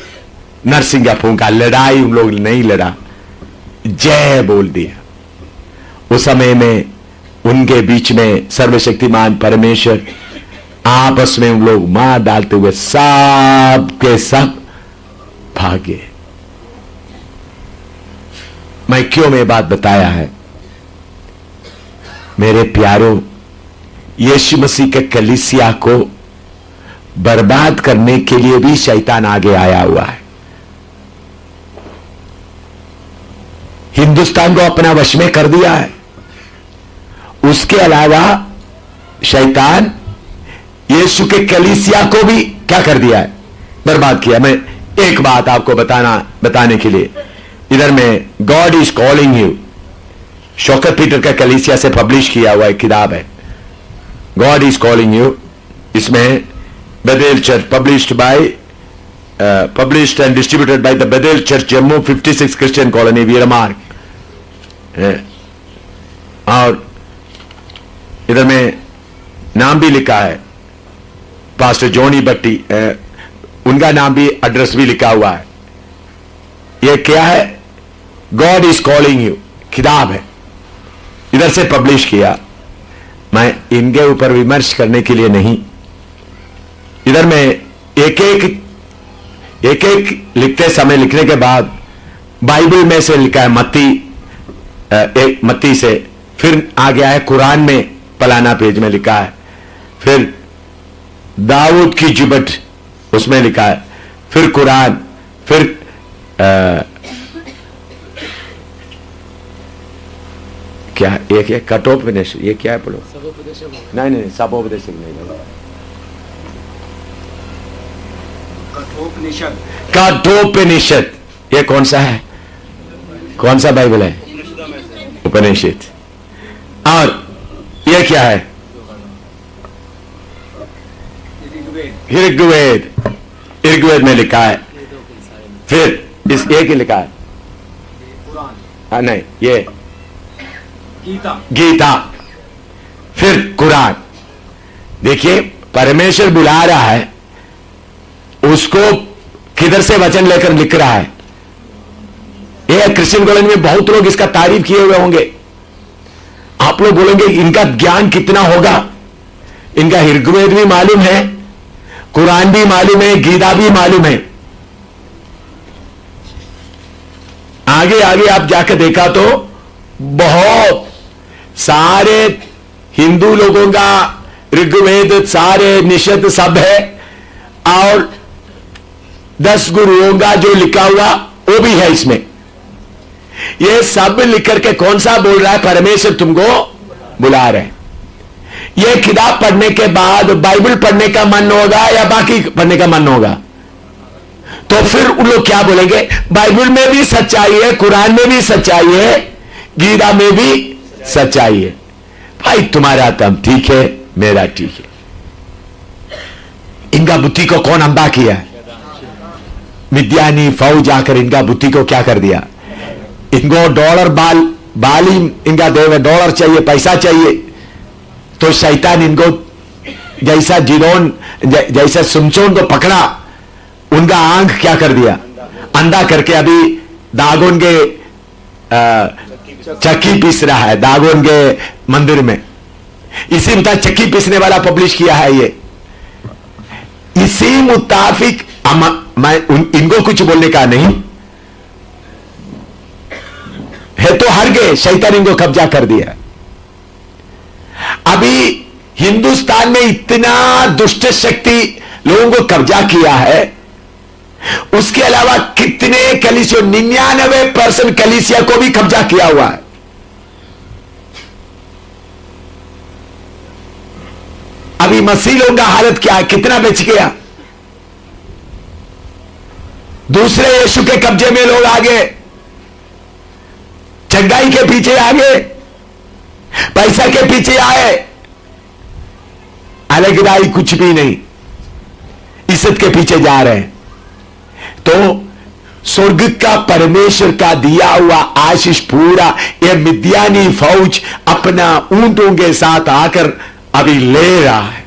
नरसिंगा फूंका, लड़ाई उन लोग नहीं लड़ा, जय बोल दिया। उस समय में उनके बीच में सर्वशक्तिमान परमेश्वर आपस में उन लोग मार डालते हुए सब के सब भागे। मैं क्यों में बात बताया है? मेरे प्यारों, यीशु मसीह के कलीसिया को बर्बाद करने के लिए भी शैतान आगे आया हुआ है। हिंदुस्तान को अपना वश में कर दिया है। उसके अलावा शैतान यीशु के कलीसिया को भी क्या कर दिया है? बर्बाद किया। मैं एक बात आपको बताने के लिए, इधर में God is calling you, Shaukat Peter का कलीसिया से पब्लिश किया हुआ एक किताब है, गॉड इज कॉलिंग यू। इसमें Bethel church published and distributed by the Bethel church Jammu 56 Christian colony Veermarg. और इधर में नाम भी लिखा है, पास्टर जोनी भट्टी, उनका नाम भी, एड्रेस भी लिखा हुआ है। यह क्या है? गॉड इज कॉलिंग यू किताब है, इधर से पब्लिश किया। मैं इनके ऊपर विमर्श करने के लिए नहीं, इधर में एक एक लिखते समय, लिखने के बाद बाइबल में से लिखा है मत्ती से, फिर आ गया है कुरान में, फलाना पेज में लिखा है, फिर दाऊद की जुबट उसमें लिखा है, फिर कुरान, फिर क्या एक है कठोपनिष, ये क्या है पढ़ो? नहीं सबोपदेश नहीं, कठोपनिषद। ये कौन सा है? कौन सा बाइबल है? उपनिषद। और ये क्या है? ऋग्वेद में लिखा है। फिर इस एक ही लिखा है, हाँ नहीं, ये गीता, फिर कुरान। देखिए, परमेश्वर बुला रहा है, उसको किधर से वचन लेकर लिख रहा है। ये क्रिश्चियन कॉलोनी में बहुत लोग इसका तारीफ किए हुए होंगे। आप लोग बोलेंगे इनका ज्ञान कितना होगा? इनका ऋग्वेद भी मालूम है, कुरान भी मालूम है, गीता भी मालूम है। आगे आगे आप जाकर देखा तो बहुत सारे हिंदू लोगों का ऋग्वेद, सारे निषद सब है, और 10 गुरुओं का जो लिखा हुआ वो भी है इसमें। ये सब लिख करके कौन सा बोल रहा है? परमेश्वर तुमको बुला रहे। ये किताब पढ़ने के बाद बाइबल पढ़ने का मन होगा या बाकी पढ़ने का मन होगा? तो फिर उन लोग क्या बोलेंगे? बाइबल में भी सच्चाई है, कुरान में भी सच्चाई है, गीता में भी सच्चाई है। भाई तुम्हारा तम ठीक है, मेरा ठीक है। इनका बुद्धि को कौन अंधा किया? मिद्यानी फौज आकर इनका बुद्धि को क्या कर दिया? इनको डॉलर बाल ही इनका देव है, डॉलर चाहिए, पैसा चाहिए। तो शैतान इनको जैसा जिरोन, जैसा सुमचोन को पकड़ा, उनका आंख क्या कर दिया? अंधा करके अभी दागोन के चक्की पीस रहा है, दागोन के मंदिर में। इसी मुताबिक चक्की पीसने वाला पब्लिश किया है ये। इसी मुताबिक मैं इनको कुछ बोलने का नहीं है, तो हर गए, शैतान इनको कब्जा कर दिया। अभी हिंदुस्तान में इतना दुष्ट शक्ति लोगों को कब्जा किया है, उसके अलावा कितने कलीसिया, 99% कलीसिया को भी कब्जा किया हुआ है। अभी मसीह लोगों का हालत क्या है? कितना बच गया? दूसरे यीशु के कब्जे में लोग आ गए। जग्गाई के पीछे आगे, पैसा के पीछे आए, अलगदाई कुछ भी नहीं, इज्जत के पीछे जा रहे हैं। तो स्वर्ग का परमेश्वर का दिया हुआ आशीष पूरा ये मिद्यानी फौज अपना ऊंटों के साथ आकर अभी ले रहा है।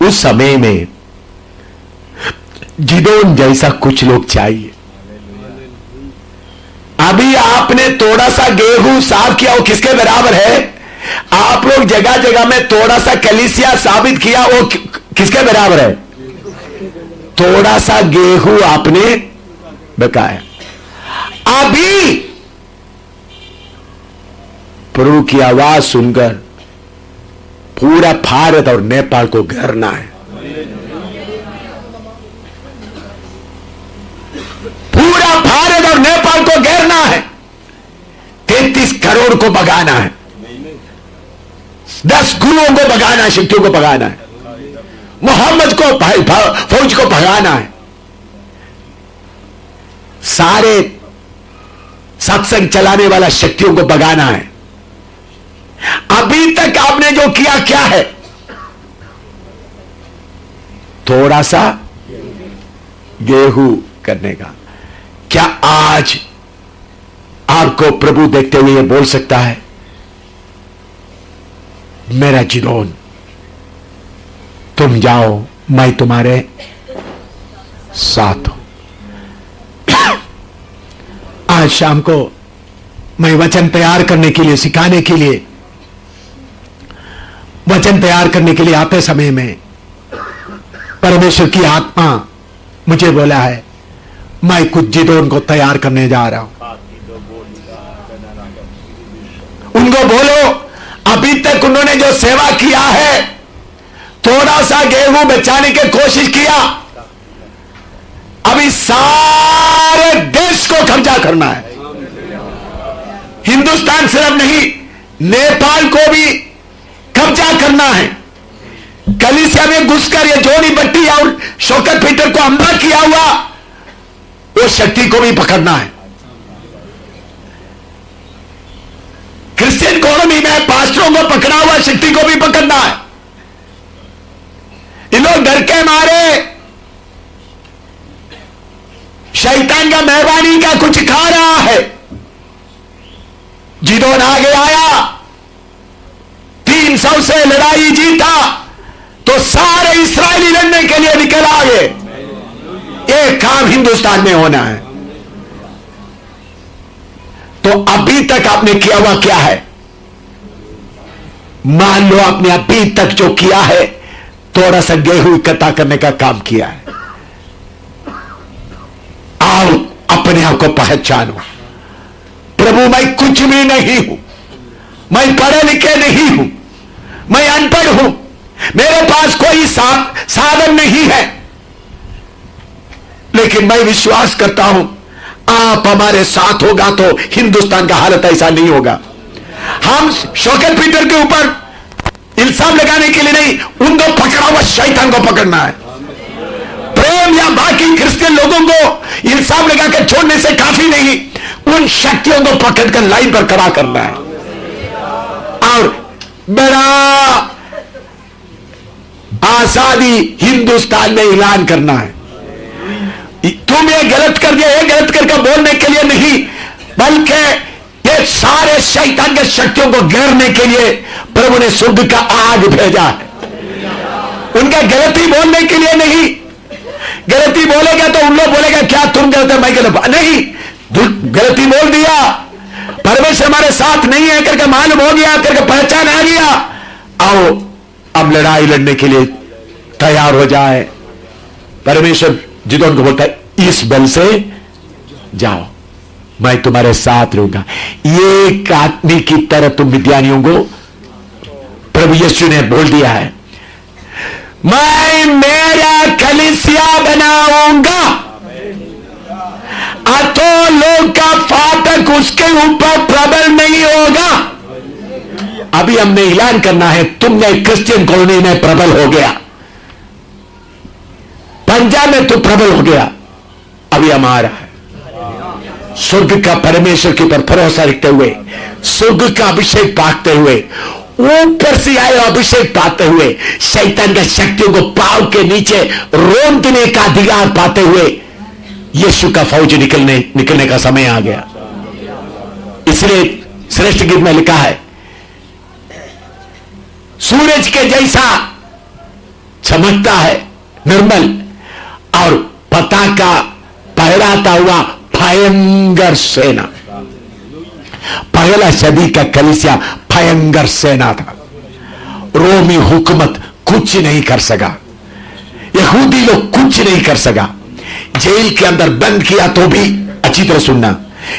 उस समय में जिदोन जैसा कुछ लोग चाहिए। अभी आपने थोड़ा सा गेहूं साफ किया, वो किसके बराबर है? आप लोग जगह जगह में थोड़ा सा कलीसिया साबित किया, वो किसके बराबर है? थोड़ा सा गेहूं आपने बकाया। अभी प्रभु की आवाज सुनकर पूरा भारत और नेपाल को घेरना है, पूरा भारत और नेपाल को घेरना है, 33 करोड़ को भगाना है, 10 गुरुओं को भगाना है, शक्तियों को भगाना है, मोहम्मद को फौज को भगाना है, सारे सत्संग चलाने वाला शक्तियों को भगाना है। अभी तक आपने जो किया क्या है? थोड़ा सा गेहूं करने का। क्या आज आपको प्रभु देखते हुए ये बोल सकता है, मेरा जिदोन तुम जाओ, मैं तुम्हारे साथ हूं। आज शाम को मैं वचन तैयार करने के लिए, सिखाने के लिए, वचन तैयार करने के लिए आते समय में परमेश्वर की आत्मा मुझे बोला है, मैं कुछ जिदोन को तैयार करने जा रहा हूं। उनको बोलो, अभी तक उन्होंने जो सेवा किया है, थोड़ा सा गेहूं बचाने की कोशिश किया, अभी सारे देश को कब्जा करना है। हिंदुस्तान सिर्फ नहीं, नेपाल को भी कब्जा करना है। कलीसिया में घुसकर ये जोनी बट्टी और शौकत पीटर को हमला किया हुआ, वो शक्ति को भी पकड़ना है। क्रिश्चियन कॉलोनी में पास्टरों को पकड़ा हुआ शक्ति को भी पकड़ना है। इन लोग डर के मारे शैतान का मेहरबानी का कुछ खा रहा है। जिदोन आगे आया, 300 से लड़ाई जीता, तो सारे इस्राएली लड़ने के लिए निकल आगे। एक काम हिंदुस्तान में होना है। तो अभी तक आपने किया हुआ क्या है? मान लो आपने अभी तक जो किया है, थोड़ा सा गेहूं इकट्ठा करने का काम किया है। आओ अपने आप को पहचानो, प्रभु मैं कुछ भी नहीं हूं, मैं पढ़े लिखे नहीं हूं, मैं अनपढ़ हूं, मेरे पास कोई साधन नहीं है, लेकिन मैं विश्वास करता हूं आप हमारे साथ होगा तो हिंदुस्तान का हालत ऐसा नहीं होगा। हम शौकत पीटर के ऊपर इल्जाम लगाने के लिए नहीं, उनको पकड़ा हुआ शैतान को पकड़ना है। प्रेम या बाकी क्रिश्चियन लोगों को इल्जाम लगाकर छोड़ने से काफी नहीं, उन शक्तियों को पकड़कर लाइन पर खड़ा करना है और बड़ा आजादी हिंदुस्तान में ऐलान करना है। तुम ये गलत कर दिया, ये गलत करके बोलने के लिए नहीं, बल्कि ये सारे शैतान के शक्तियों को घेरने के लिए प्रभु ने स्वर्ग का आग भेजा है। उनका गलती बोलने के लिए नहीं, गलती बोलेगा तो उन लोग बोलेगा क्या तुम गलत है, मैं गलत नहीं, गलती बोल दिया, परमेश्वर हमारे साथ नहीं है करके मालूम हो गया, करके पहचान आ गया, आओ अब लड़ाई लड़ने के लिए तैयार हो जाए। परमेश्वर जिदोन को बोलता है, इस बल से जाओ, मैं तुम्हारे साथ रहूंगा। एक आदमी की तरह तुम मिद्यानियों को प्रभु यीशु ने बोल दिया है, मैं मेरा कलीसिया बनाऊंगा, अतो लोग का फाटक उसके ऊपर प्रबल नहीं होगा। अभी हमने ऐलान करना है, तुमने क्रिश्चियन कॉलोनी में प्रबल हो गया, पंजाब में तो प्रबल हो गया, अभी हमारा है स्वर्ग का परमेश्वर के ऊपर भरोसा रखते हुए, स्वर्ग का अभिषेक पाते हुए, ऊपर से आए अभिषेक पाते हुए, शैतान की शक्तियों को पांव के नीचे रोंदने का अधिकार पाते हुए यीशु का फौज निकलने का समय आ गया। इसलिए श्रेष्ठ गीत में लिखा है, सूरज के जैसा चमकता है निर्मल और पताका फहराता हुआ भयंकर सेना। पहला सदी का कलीसिया भयंकर सेना था। रोमी हुकूमत कुछ नहीं कर सका, यहूदी लोग कुछ नहीं कर सका। जेल के अंदर बंद किया तो भी, अच्छी तरह सुनना,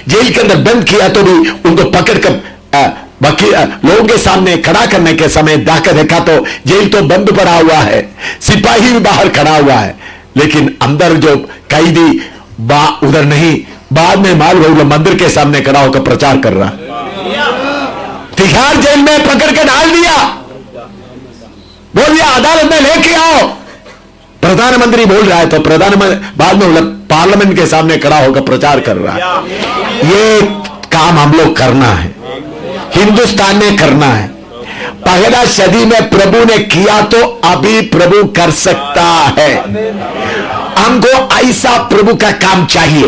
जेल के अंदर बंद किया तो भी उनको पकड़कर लोगों के सामने खड़ा करने के समय जाकर देखा तो जेल तो बंद पड़ा हुआ है, सिपाही भी बाहर खड़ा हुआ है, लेकिन अंदर जो कैदी उधर नहीं, बाद में मालूम मंदिर के सामने खड़ा होकर प्रचार कर रहा है। तिहाड़ जेल में पकड़ के डाल दिया, बोल दिया अदालत में लेके आओ। प्रधानमंत्री बोल रहा है तो प्रधानमंत्री बाद में पार्लियामेंट के सामने खड़ा होकर प्रचार कर रहा है। ये काम हम लोग करना है, हिंदुस्तान ने करना है। पहला सदी में प्रभु ने किया तो अभी प्रभु कर सकता है। हमको ऐसा प्रभु का काम चाहिए।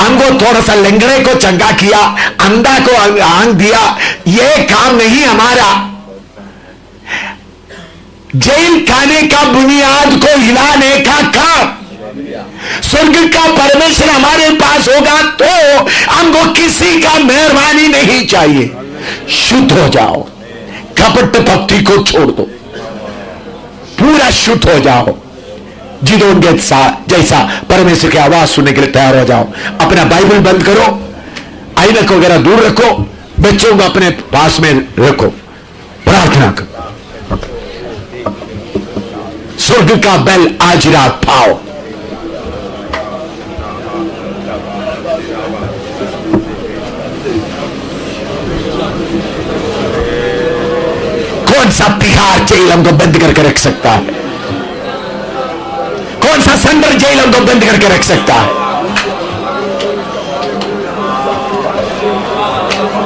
हमको थोड़ा सा लंगड़े को चंगा किया, अंधा को आंख दिया, ये काम नहीं हमारा। जेल खाने का बुनियाद को हिलाने का काम, स्वर्ग का परमेश्वर हमारे पास होगा तो हमको किसी का मेहरबानी नहीं चाहिए। शुद्ध हो जाओ, कपट भक्ति को छोड़ दो, पूरा शुद्ध हो जाओ। जिदोन के जैसा परमेश्वर की आवाज सुनने के लिए तैयार हो जाओ। अपना बाइबल बंद करो, ऐनक वगैरह दूर रखो, बच्चों को अपने पास में रखो, प्रार्थना करो। स्वर्ग का बेल आज रात पाओ। कौन सा तिहाड़ जेल हमको बंद करके रख सकता है? कौन सा संडर जेल हमको बंद करके रख सकता है?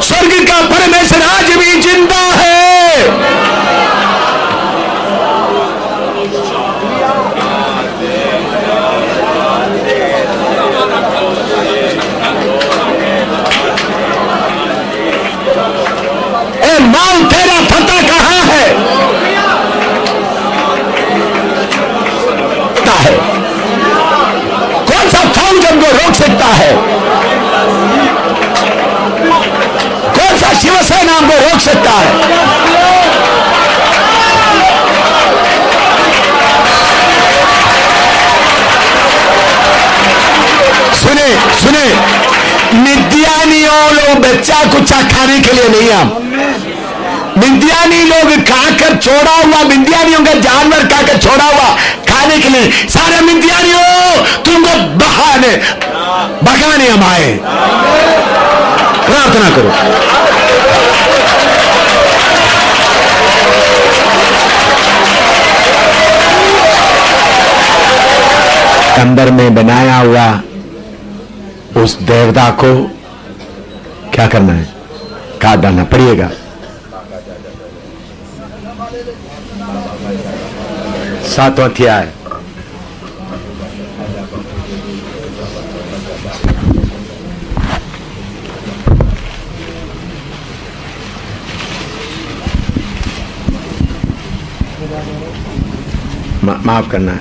स्वर्ग का परमेश्वर आज भी जिंदा है। माल तेरा फतह कहां है? कौन सा फौज हमको रोक सकता है? कौन सा शिवसेना हमको रोक सकता है? सुने सुने, मिद्यानियों लोग बच्चा कुचा खाने के लिए नहीं, हम मिद्यानी लोग खाकर छोड़ा हुआ, मिद्यानियों का जानवर खाकर छोड़ा हुआ खाने के लिए। सारे मिद्यानियों तुमको भगाने हम आए। प्रार्थना करो। अंदर में बनाया हुआ उस देवता को क्या करना है? काट डालना पड़ेगा। सातवां अध्याय माफ करना है।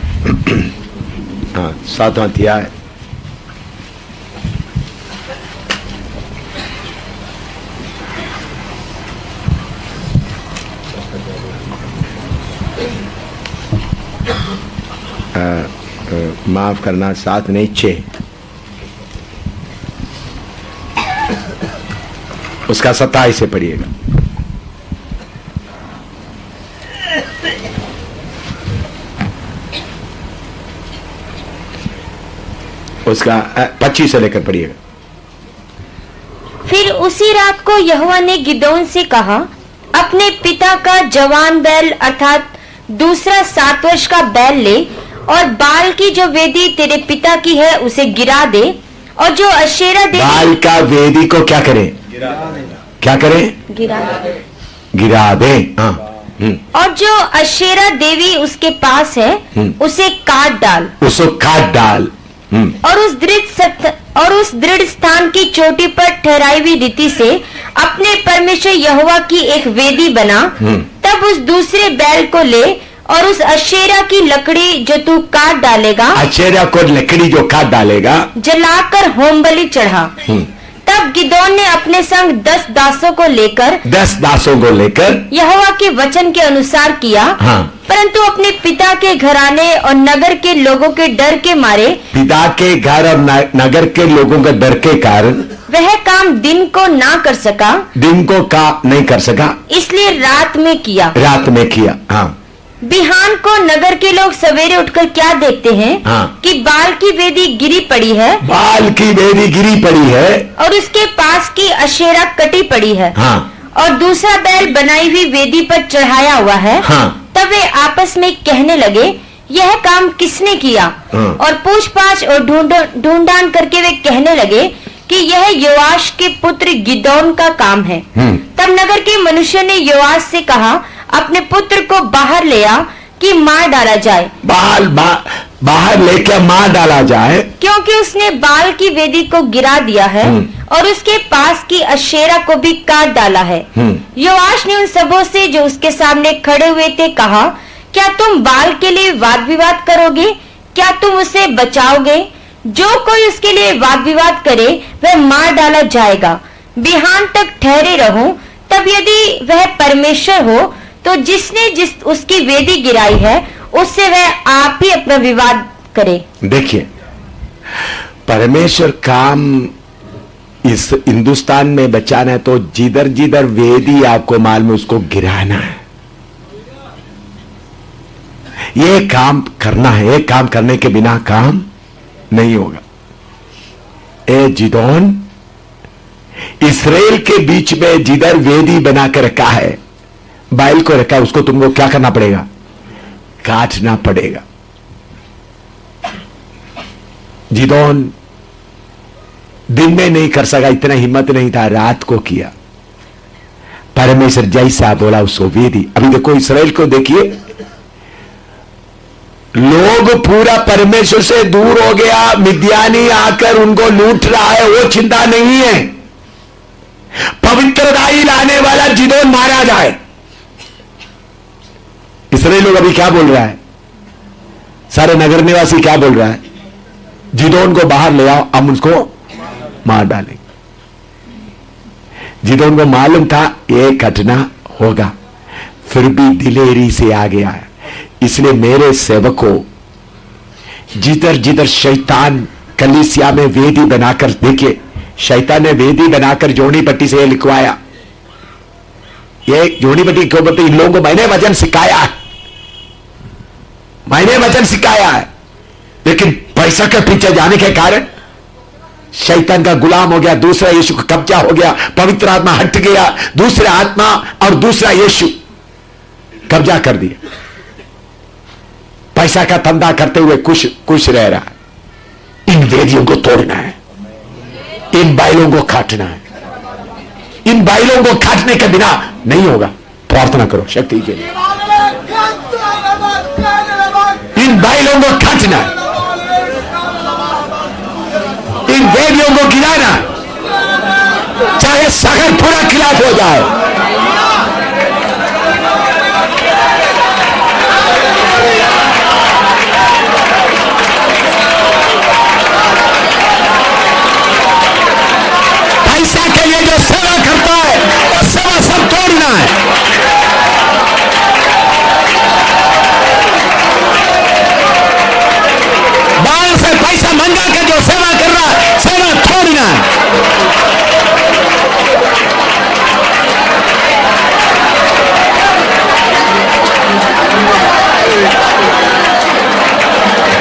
हाँ, सातवां अध्याय माफ करना, 7 नहीं 6, उसका 27 से पढ़िएगा। उसका 25 से लेकर पढ़िएगा। फिर उसी रात को यहोवा ने गिदोन से कहा, अपने पिता का जवान बैल अर्थात दूसरा 7 वर्ष का बैल ले और बाल की जो वेदी तेरे पिता की है उसे गिरा दे और जो अशेरा देवी बाल का वेदी को क्या करें? क्या करें? गिरा दें। हाँ। और जो अशेरा देवी उसके पास है उसे काट डाल। उसको काट डाल। और उस दृढ़ स्थान की चोटी पर ठहराई हुई रीति से अपने परमेश्वर यहोवा की एक वेदी बना। तब उस दूसरे बैल को ले और उस अशेरा की लकड़ी जो तू काट डालेगा, अशेरा को लकड़ी जो काट डालेगा, जलाकर होम बलि चढ़ा। तब गिदोन ने अपने संग 10 दासों को लेकर यहोवा के वचन के अनुसार किया। हाँ। परंतु अपने पिता के घराने और नगर के लोगों के डर के मारे, पिता के घर और नगर के लोगों के डर के कारण वह काम दिन को ना कर सका, नहीं कर सका, इसलिए रात में किया। हाँ। बिहान को नगर के लोग सवेरे उठकर क्या देखते हैं? हाँ। कि बाल की वेदी गिरी पड़ी है, और उसके पास की अशेरा कटी पड़ी है। हाँ। और दूसरा बैल बनाई हुई वेदी पर चढ़ाया हुआ है। हाँ। तब वे आपस में कहने लगे, यह काम किसने किया? हाँ। और पूछपाछ और ढूंढान करके वे कहने लगे कि यह योआश के पुत्र गिदोन का काम है। तब नगर के मनुष्य ने योआश से कहा, अपने पुत्र को बाहर ले आ कि मार डाला जाए। बाहर लेकर मार डाला जाए, क्योंकि उसने बाल की वेदी को गिरा दिया है और उसके पास की अशेरा को भी काट डाला है। योआश ने उन सबों से जो उसके सामने खड़े हुए थे कहा, क्या तुम बाल के लिए वाद विवाद करोगे? क्या तुम उसे बचाओगे? जो कोई उसके लिए वाद विवाद करे वह मार डाला जाएगा। बिहान तक ठहरे रहो, तब यदि वह परमेश्वर हो तो जिसने उसकी वेदी गिराई है उससे वह आप ही अपना विवाद करे। देखिए, परमेश्वर काम इस हिंदुस्तान में बचाना है तो जिधर वेदी आपको मालूम है उसको गिराना है। ये काम करना है। ये काम करने के बिना काम नहीं होगा। ए जिदोन, इस्राएल के बीच में जिधर वेदी बना कर रखा है, बैल को रखा है, उसको तुमको क्या करना पड़ेगा? काटना पड़ेगा। जिदोन दिन में नहीं कर सका, इतना हिम्मत नहीं था, रात को किया। परमेश्वर जैसा बोला उसको वेदी। अभी देखो इस्राएल को देखिए, लोग पूरा परमेश्वर से दूर हो गया, मिद्यानी आकर उनको लूट रहा है, वो चिंता नहीं है। पवित्रताई लाने वाला जिदोन मारा जाए। इसराइल लोग अभी क्या बोल रहा है? सारे नगर निवासी क्या बोल रहा है? जिदोन को बाहर ले आओ, हम उसको मार डालेंगे। जिदोन को मालूम था ये घटना होगा, फिर भी दिलेरी से आ गया है। इसलिए मेरे सेवकों, जिधर शैतान कलीसिया में वेदी बनाकर, देखिए शैतान ने वेदी बनाकर जोनी पट्टी से लिखवाया। ये जोनी पट्टी क्यों बोलते? इन लोगों को मैंने वचन सिखाया है, लेकिन पैसा के पीछे जाने के कारण शैतान का गुलाम हो गया, दूसरा यीशु का कब्जा हो गया, पवित्र आत्मा हट गया, दूसरा आत्मा और दूसरा यीशु कब्जा कर दिया। पैसा का धंधा करते हुए खुश रह रहा है। इन वेदियों को तोड़ना है, इन बैलों को काटना है। इन बैलों को काटने के बिना नहीं होगा। प्रार्थना करो शक्ति के लिए। इन बैलों को काटना है, इन वेदियों को गिराना है, चाहे शहर पूरा खिलाफ हो जाए। पैसा के लिए जो सेवा करता है वो सेवा सब तोड़ना है। बाहर से पैसा मंगा के जो सेवा कर रहा है, सेवा छोड़ना है।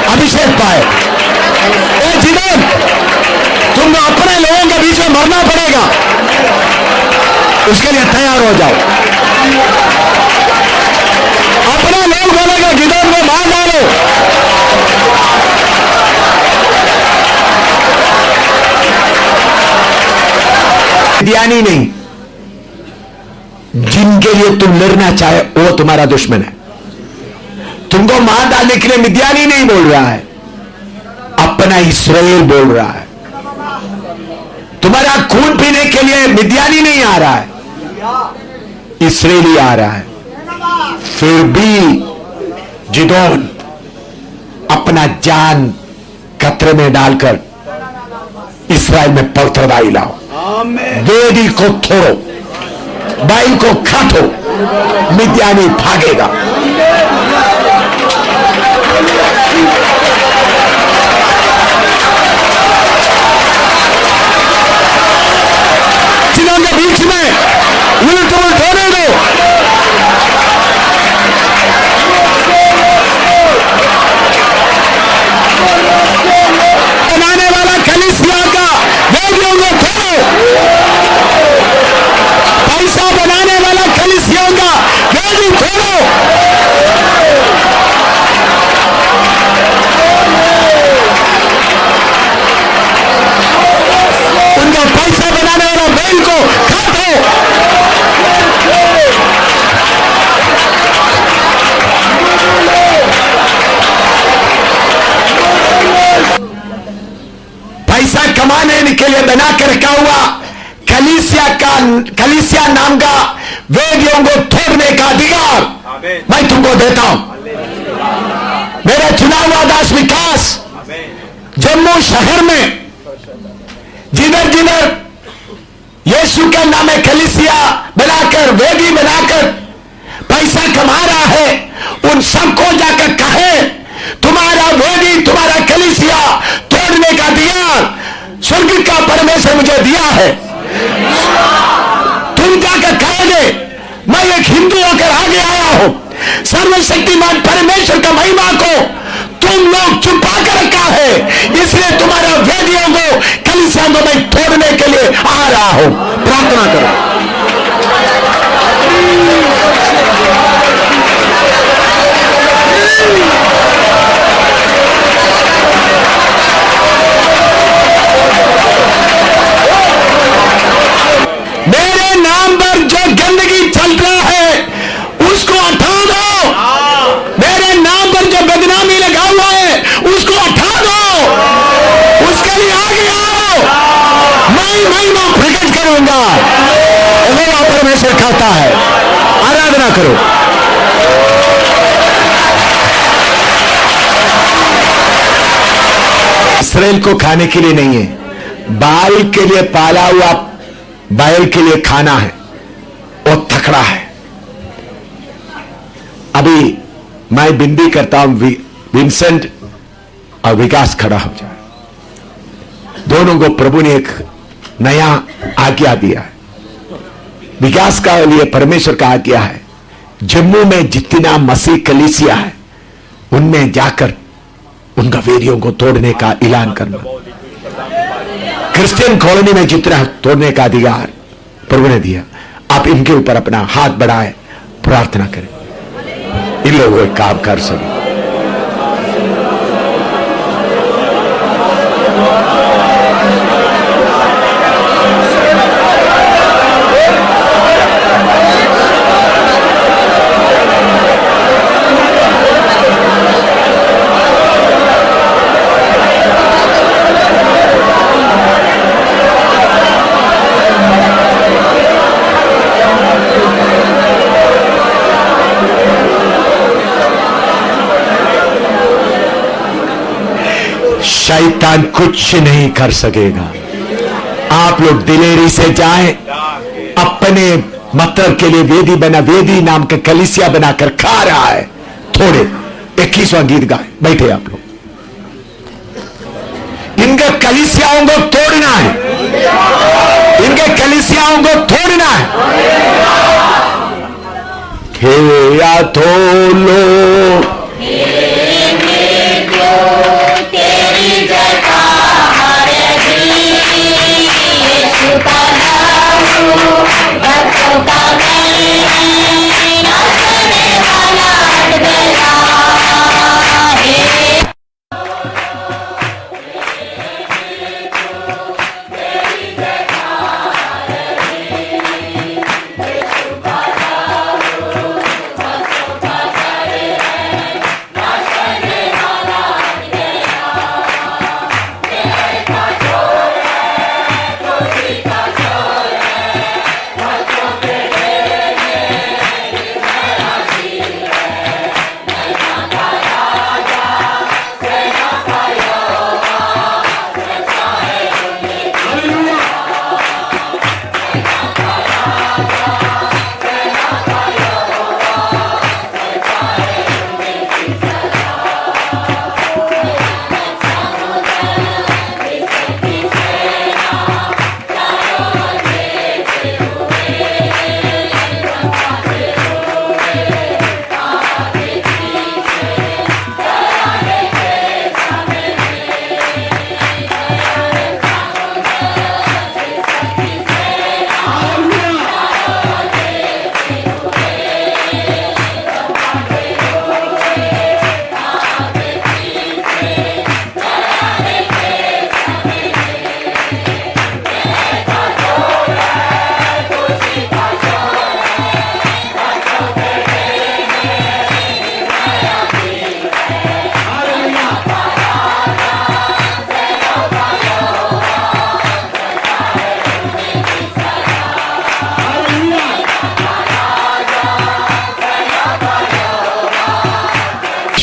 अभिषेक पाए। ए जीवन, तुमको अपने लोगों के बीच में मरना पड़ेगा, उसके लिए तैयार हो जाओ। अपने लोग बोलेगा गिदोन को मार डालो, मिद्यानी नहीं, जिनके लिए तुम लड़ना चाहे वो तुम्हारा दुश्मन है। तुमको मार डालने के लिए मिद्यानी नहीं बोल रहा है, अपना इस्राएल बोल रहा है। तुम्हारा खून पीने के लिए मिद्यानी नहीं आ रहा है, इस्राएली आ रहा है। फिर भी जिदोन अपना जान खतरे में डालकर इस्राएल में पवित्रवाई लाओ, वेदी को तोड़ो, बैल को काटो, मिद्यानी भागेगा। जिनों के बीच में उलट होने दो। बनाने वाला कलीसिया का वेदियों को तोड़ो, पैसा बनाने वाला कलीसिया का वेदी तोड़ो। उनका पैसा बनाने वाला बैल को काटो। पैसा कमाने के लिए बना कर रखा हुआ कलीसिया नाम का वेदियों को तोड़ने का अधिकार मैं तुमको देता हूं। मेरा चुना हुआ दास विकास जम्मू शहर में जिधर जिधर यीशु के नाम में कलीसिया बनाकर वेदी बनाकर पैसा कमा रहा है, उन सबको जाकर कहे तुम्हारा वेदी तुम्हारा कलीसिया तोड़ने का अधिकार स्वर्ग का परमेश्वर मुझे दिया है। तुम जाकर कहोगे मैं एक हिंदू होकर आगे आया हूं, सर्वशक्तिमान परमेश्वर का महिमा को तुम लोग छुपा कर रखा है, इसलिए तुम्हारा वेदियों को कलीसिया को मैं तोड़ने के लिए आ रहा हूं। प्रार्थना करो। मेरे नाम पर जो गंदगी चल रहा है उसको हटा दो, मेरे नाम पर जो बदनामी लगा हुआ है उसको हटा दो, उसके लिए आगे आओ, मैं महिमा प्रकट करूंगा। यहोवा परमेश्वर कहता है आराधना करो। इस्राएल को खाने के लिए नहीं है, बाल के लिए पाला हुआ बैल के लिए खाना है, वो तकड़ा है। अभी मैं विनती करता हूं विंसेंट और विकास खड़ा हो जाए, दोनों को प्रभु ने एक नया आज्ञा दिया है। विकास का लिए परमेश्वर का आज्ञा है जम्मू में जितना मसीह कलीसिया है उनमें जाकर उनका वेदियों को तोड़ने का ऐलान करना, क्रिश्चियन कॉलोनी में जितना तोड़ने का अधिकार प्रभु ने दिया। आप इनके ऊपर अपना हाथ बढ़ाए, प्रार्थना करें, इन लोगों को काम कर सके। शैतान कुछ नहीं कर सकेगा। आप लोग दिलेरी से जाएं, अपने मतलब के लिए वेदी बना, वेदी नाम का कलीसिया बनाकर खा रहा है। थोड़े 21वां गीत गाए, बैठे आप लोग। इनके कलीसियाओं को तोड़ना है, इनके कलीसियाओं को तोड़ना है। खेया थोलो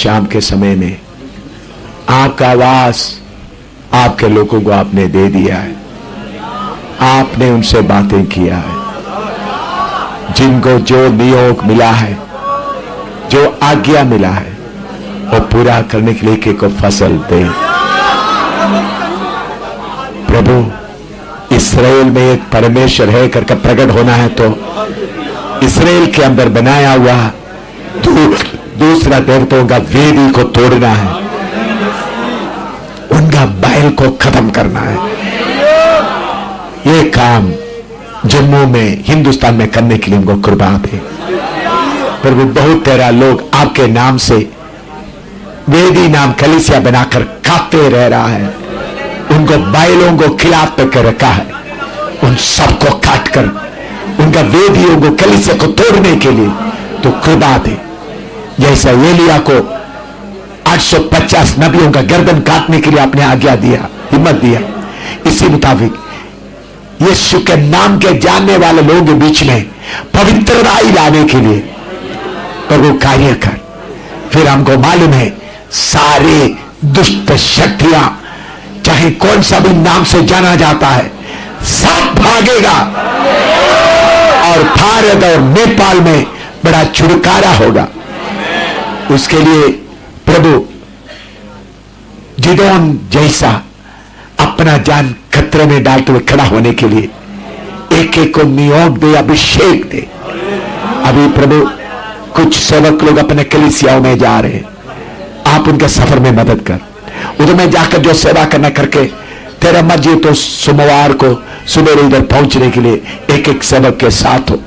शाम के समय में आपका आवास आपके लोगों को आपने दे दिया है। आपने उनसे बातें किया है, जिनको जो नियोग मिला है, जो आज्ञा मिला है, वो पूरा करने के लिए एक को फसल दे। प्रभु, इस्राएल में एक परमेश्वर है करके प्रकट होना है तो इस्राएल के अंदर बनाया हुआ दूसरा देवताओं का वेदी को तोड़ना है, उनका बैल को खत्म करना है। ये काम जम्मू में, हिंदुस्तान में करने के लिए उनको कृपा दे। प्रभु, बहुत तेरा लोग आपके नाम से वेदी नाम कलीसिया बनाकर खाते रह रहा है, उनको बैलों को खिलाफ करके रखा है। उन सबको काटकर उनका वेदियों को, कलीसिया को तोड़ने के लिए तो कृपा दे। जैसा एलिया को 850 नबियों का गर्दन काटने के लिए आपने आज्ञा दिया, हिम्मत दिया, इसी मुताबिक यीशु के नाम के जानने वाले लोगों के बीच में पवित्रता लाने के लिए प्रभु कार्य कर। फिर हमको मालूम है सारे दुष्ट शक्तियां, चाहे कौन सा भी नाम से जाना जाता है, सब भागेगा और भारत और नेपाल में बड़ा छुटकारा होगा। उसके लिए प्रभु जिदोन जैसा अपना जान खतरे में डालते हुए खड़ा होने के लिए एक एक को नियोग दे, अभिषेक दे। अभी प्रभु कुछ सेवक लोग अपने कलीसियाओं में जा रहे हैं, आप उनके सफर में मदद कर। उधर में जाकर जो सेवा करना करके तेरा मर्जी तो सोमवार को सुबह इधर पहुंचने के लिए एक एक सेवक के साथ हो।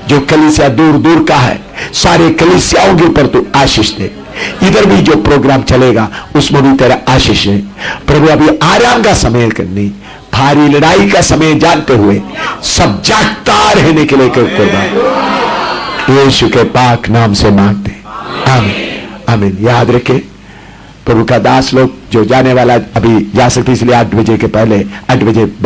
जो कलीसिया दूर दूर का है, सारे कलीसियाओं के ऊपर तू आशीष दे। इधर भी जो प्रोग्राम चलेगा उसमें भी तेरा आशीष है। प्रभु, अभी आराम का समय करनी, भारी लड़ाई का समय जानते हुए सब जागता रहने के लिए कुर्बान यीशु के पाक नाम से मांगते, आमीन आमीन। याद रखे प्रभु का दास लोग जो जाने वाला अभी जा सकते, इसलिए 8 बजे के पहले 8 बजे